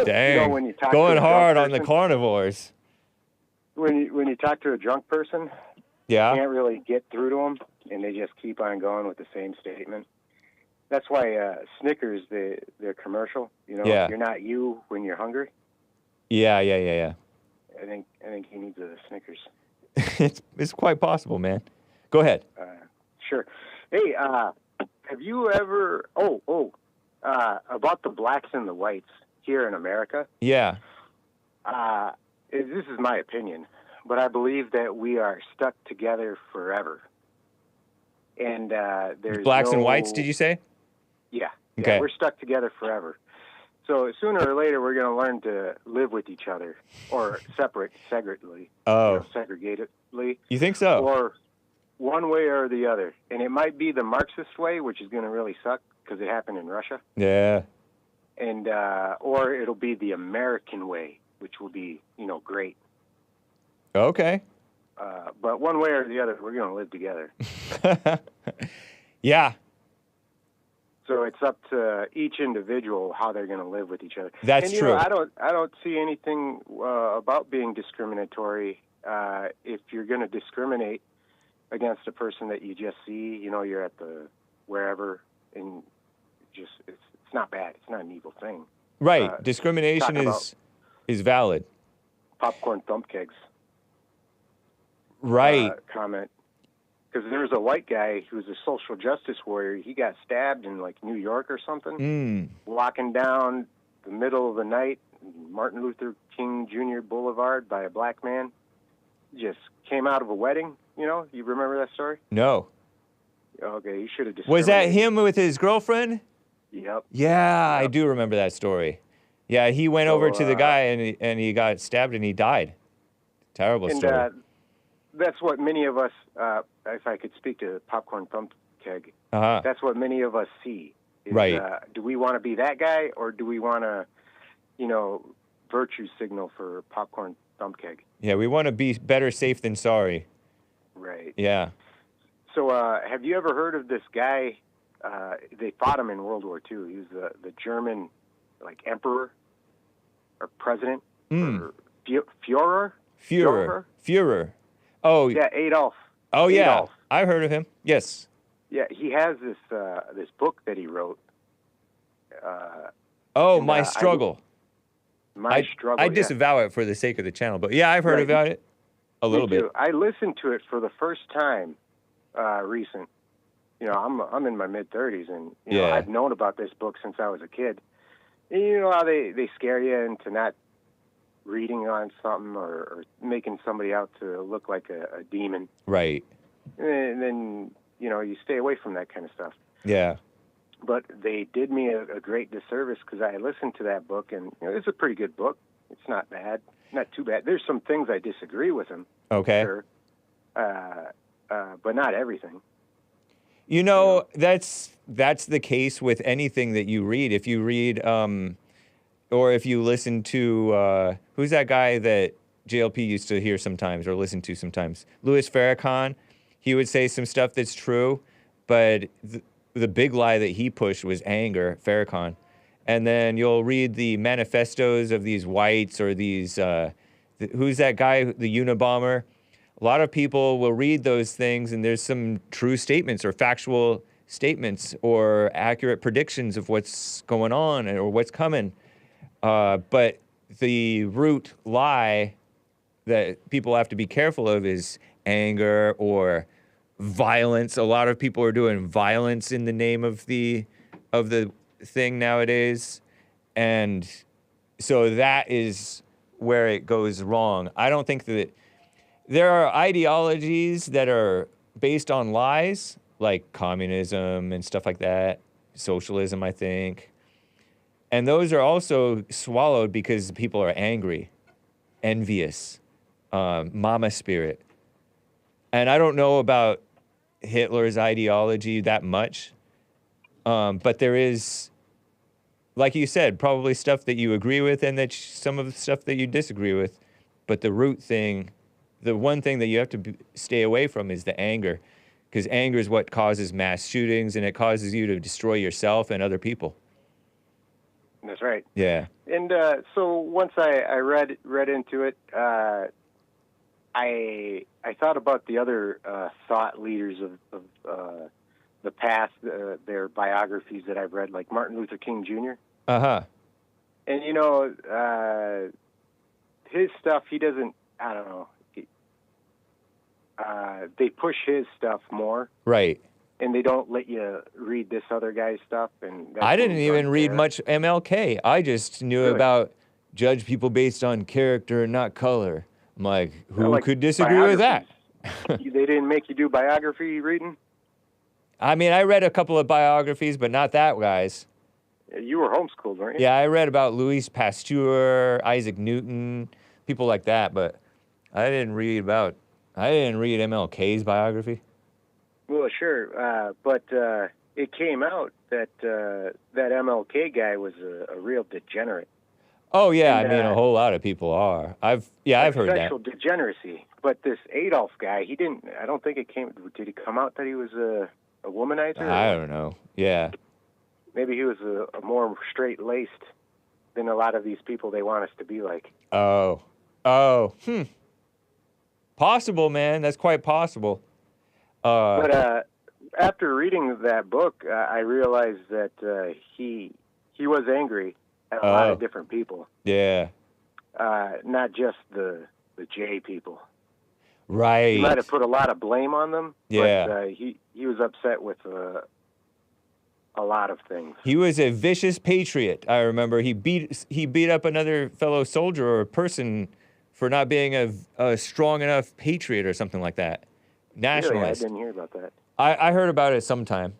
Dang. You know, when you talk going to a hard drunk on the person, carnivores. When you talk to a drunk person, yeah, you can't really get through to them, and they just keep on going with the same statement. That's why Snickers, their commercial, you know, yeah. You're not you when you're hungry. Yeah. I think he needs a Snickers. it's quite possible, man. Go ahead. Sure. Hey, have you ever? About the blacks and the whites here in America. Yeah. This is my opinion, but I believe that we are stuck together forever. And there's blacks and whites. Did you say? Yeah. Okay. Yeah, we're stuck together forever. So sooner or later, we're going to learn to live with each other, or segregatedly. Oh. Segregatedly. You think so? Or one way or the other. And it might be the Marxist way, which is going to really suck because it happened in Russia. Yeah. And or it'll be the American way, which will be, great. Okay. But one way or the other, we're going to live together. Yeah. So it's up to each individual how they're going to live with each other. That's true. I don't see anything about being discriminatory. If you're going to discriminate against a person that you just see, you're at the wherever, and it's not bad. It's not an evil thing. Right. Discrimination is valid. Popcorn thump kegs. Right. Comment. Because there's a white guy who's a social justice warrior. He got stabbed in New York or something. Walking down the middle of the night, Martin Luther King Jr. Boulevard by a black man. Just came out of a wedding. You remember that story? No. Okay, you should have. Was that him with his girlfriend? Yep. Yeah, I do remember that story. Yeah, he went over to the guy and he got stabbed and he died. Terrible story. That's what many of us, if I could speak to Popcorn Thump Keg, Uh-huh. That's what many of us see. Right. Do we want to be that guy, or do we want to, virtue signal for Popcorn Thump Keg? Yeah, we want to be better safe than sorry. Right. Yeah. So have you ever heard of this guy? They fought him in World War II. He was the German, emperor or president. Or Fuhrer? Fuhrer. Oh. Yeah, Adolf. Oh, yeah. Adolf. I've heard of him. Yes. Yeah, he has this book that he wrote. My Struggle. My Struggle. I disavow it for the sake of the channel, but yeah, I've heard about it a little bit. I listened to it for the first time recent. I'm in my mid-30s, and I've known about this book since I was a kid. And you know how they scare you into not reading on something or making somebody out to look like a demon. Right. And then, you stay away from that kind of stuff. Yeah. But they did me a great disservice because I listened to that book, and it's a pretty good book. It's not bad. Not too bad. There's some things I disagree with him. Okay. Sure. But not everything. That's the case with anything that you read. If you read, or if you listen to, who's that guy that JLP used to hear sometimes or listen to sometimes? Louis Farrakhan. He would say some stuff that's true, but the big lie that he pushed was anger, Farrakhan. And then you'll read the manifestos of these whites or these, who's that guy, the Unabomber? A lot of people will read those things, and there's some true statements or factual statements or accurate predictions of what's going on or what's coming. But the root lie that people have to be careful of is anger or violence. A lot of people are doing violence in the name of the thing nowadays. And so that is where it goes wrong. I don't think that there are ideologies that are based on lies, like communism and stuff like that, socialism, I think. And those are also swallowed because people are angry, envious, mama spirit. And I don't know about Hitler's ideology that much, but there is like you said, probably stuff that you agree with and that some of the stuff that you disagree with. But the root thing, the one thing that you have to stay away from is the anger, because anger is what causes mass shootings, and it causes you to destroy yourself and other people. That's right. Yeah. And so once I read into it, I thought about the other thought leaders of the past, their biographies that I've read, like Martin Luther King Jr. Uh-huh. And, you know, his stuff, he doesn't, I don't know, they push his stuff more. Right. And they don't let you read this other guy's stuff. And I didn't even read much MLK. I just knew about judge people based on character and not color. I'm like, who could disagree with that? They didn't make you do biography reading? I mean, I read a couple of biographies, but not that guy's. You were homeschooled, weren't you? Yeah, I read about Louis Pasteur, Isaac Newton, people like that, but I didn't read MLK's biography. Well, sure, but it came out that that MLK guy was a real degenerate. Oh yeah, and, I mean a whole lot of people are. I've heard that. Sexual degeneracy, but this Adolf guy, he didn't. I don't think it came. Did it come out that he was a womanizer? I don't know. Yeah. Maybe he was a more straight-laced than a lot of these people they want us to be like. Oh. Possible, man. That's quite possible. But after reading that book, I realized that he was angry at a lot of different people. Yeah. Not just the J people. Right. He might have put a lot of blame on them. Yeah. But he was upset with a lot of things. He was a vicious patriot. I remember he beat up another fellow soldier or person for not being a strong enough patriot or something like that. Nationalist. Really? I didn't hear about that. I heard about it sometime.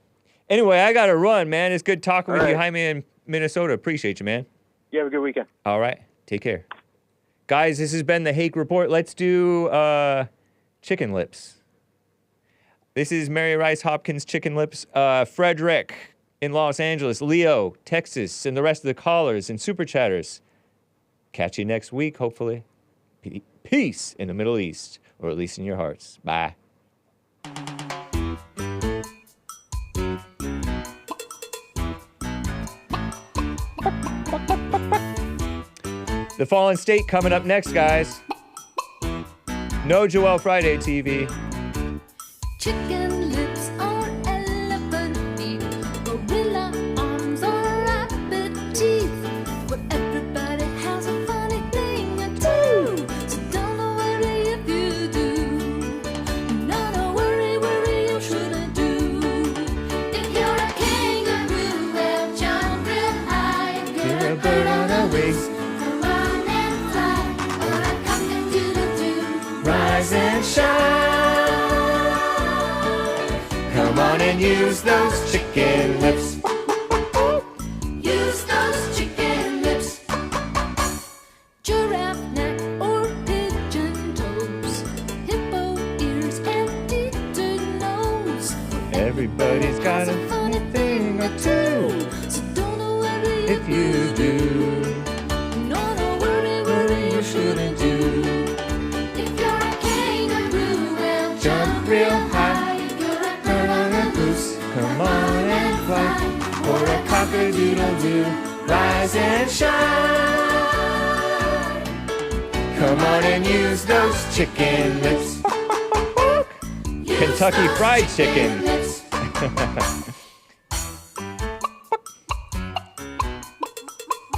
Anyway, I got to run, man. It's good talking with you, Jaime, in Minnesota. Appreciate you, man. You have a good weekend. All right. Take care. Guys, this has been the Hake Report. Let's do chicken lips. This is Mary Rice Hopkins chicken lips. Frederick in Los Angeles, Leo, Texas, and the rest of the callers and super chatters. Catch you next week, hopefully. Peace in the Middle East, or at least in your hearts. Bye. The Fallen State coming up next, guys. No Joel Friday TV. Chicken lips or elephant feet, gorilla arms or rabbit teeth. Well, everybody has a funny thing or two, so don't worry if you do. No, worry, you shouldn't do. If you're a kangaroo, well, jump real high. If you're a bird on a wing, come on and fly. Or a cock-a-doodle-doo, rise and shine. Come on and use those chicken lips. Use those chicken lips. Giraffe neck or pigeon toes, hippo ears and eater nose. Everybody's got a funny thing or two, so don't worry if you do. No, worry, you shouldn't do. If you're a kangaroo, well, Jump real high. Come on and fly, or a cock-a-doodle-doo, rise and shine. Come on and use those chicken lips. Kentucky Fried Chicken.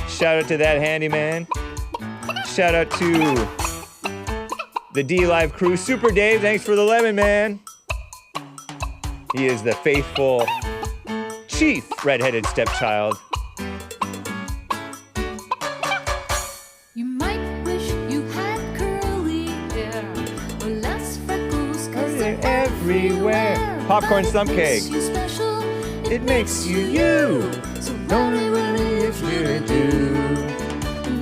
Shout out to that handyman. Shout out to the D-Live crew. Super Dave, thanks for the lemon, man. He is the faithful chief redheaded stepchild. You might wish you had curly hair or less freckles, 'cause they're everywhere. Popcorn stump cake. Makes you special, It makes you you. so don't worry if you do.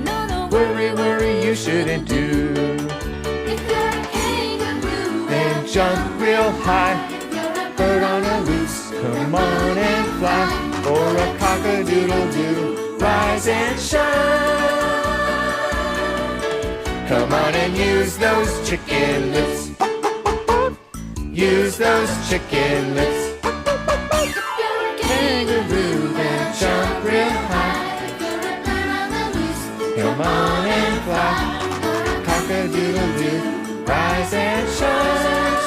No, Worry, you shouldn't do. if you're a kangaroo, Then jump real high. Bird on a loose, come on and fly, or a cock-a-doodle-doo, rise and shine. Come on and use those chicken lips. Use those chicken lips. Kangaroo and jump real high. Come on and fly. Cock-a-doodle-doo. Rise and shine.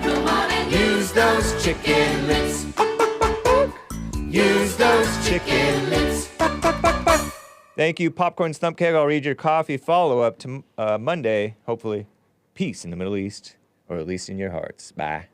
Come on and use those chicken lips. Use those chicken lips. Thank you, Popcorn Stumpkeg. I'll read your coffee follow-up to Monday, hopefully. Peace in the Middle East, or at least in your hearts. Bye.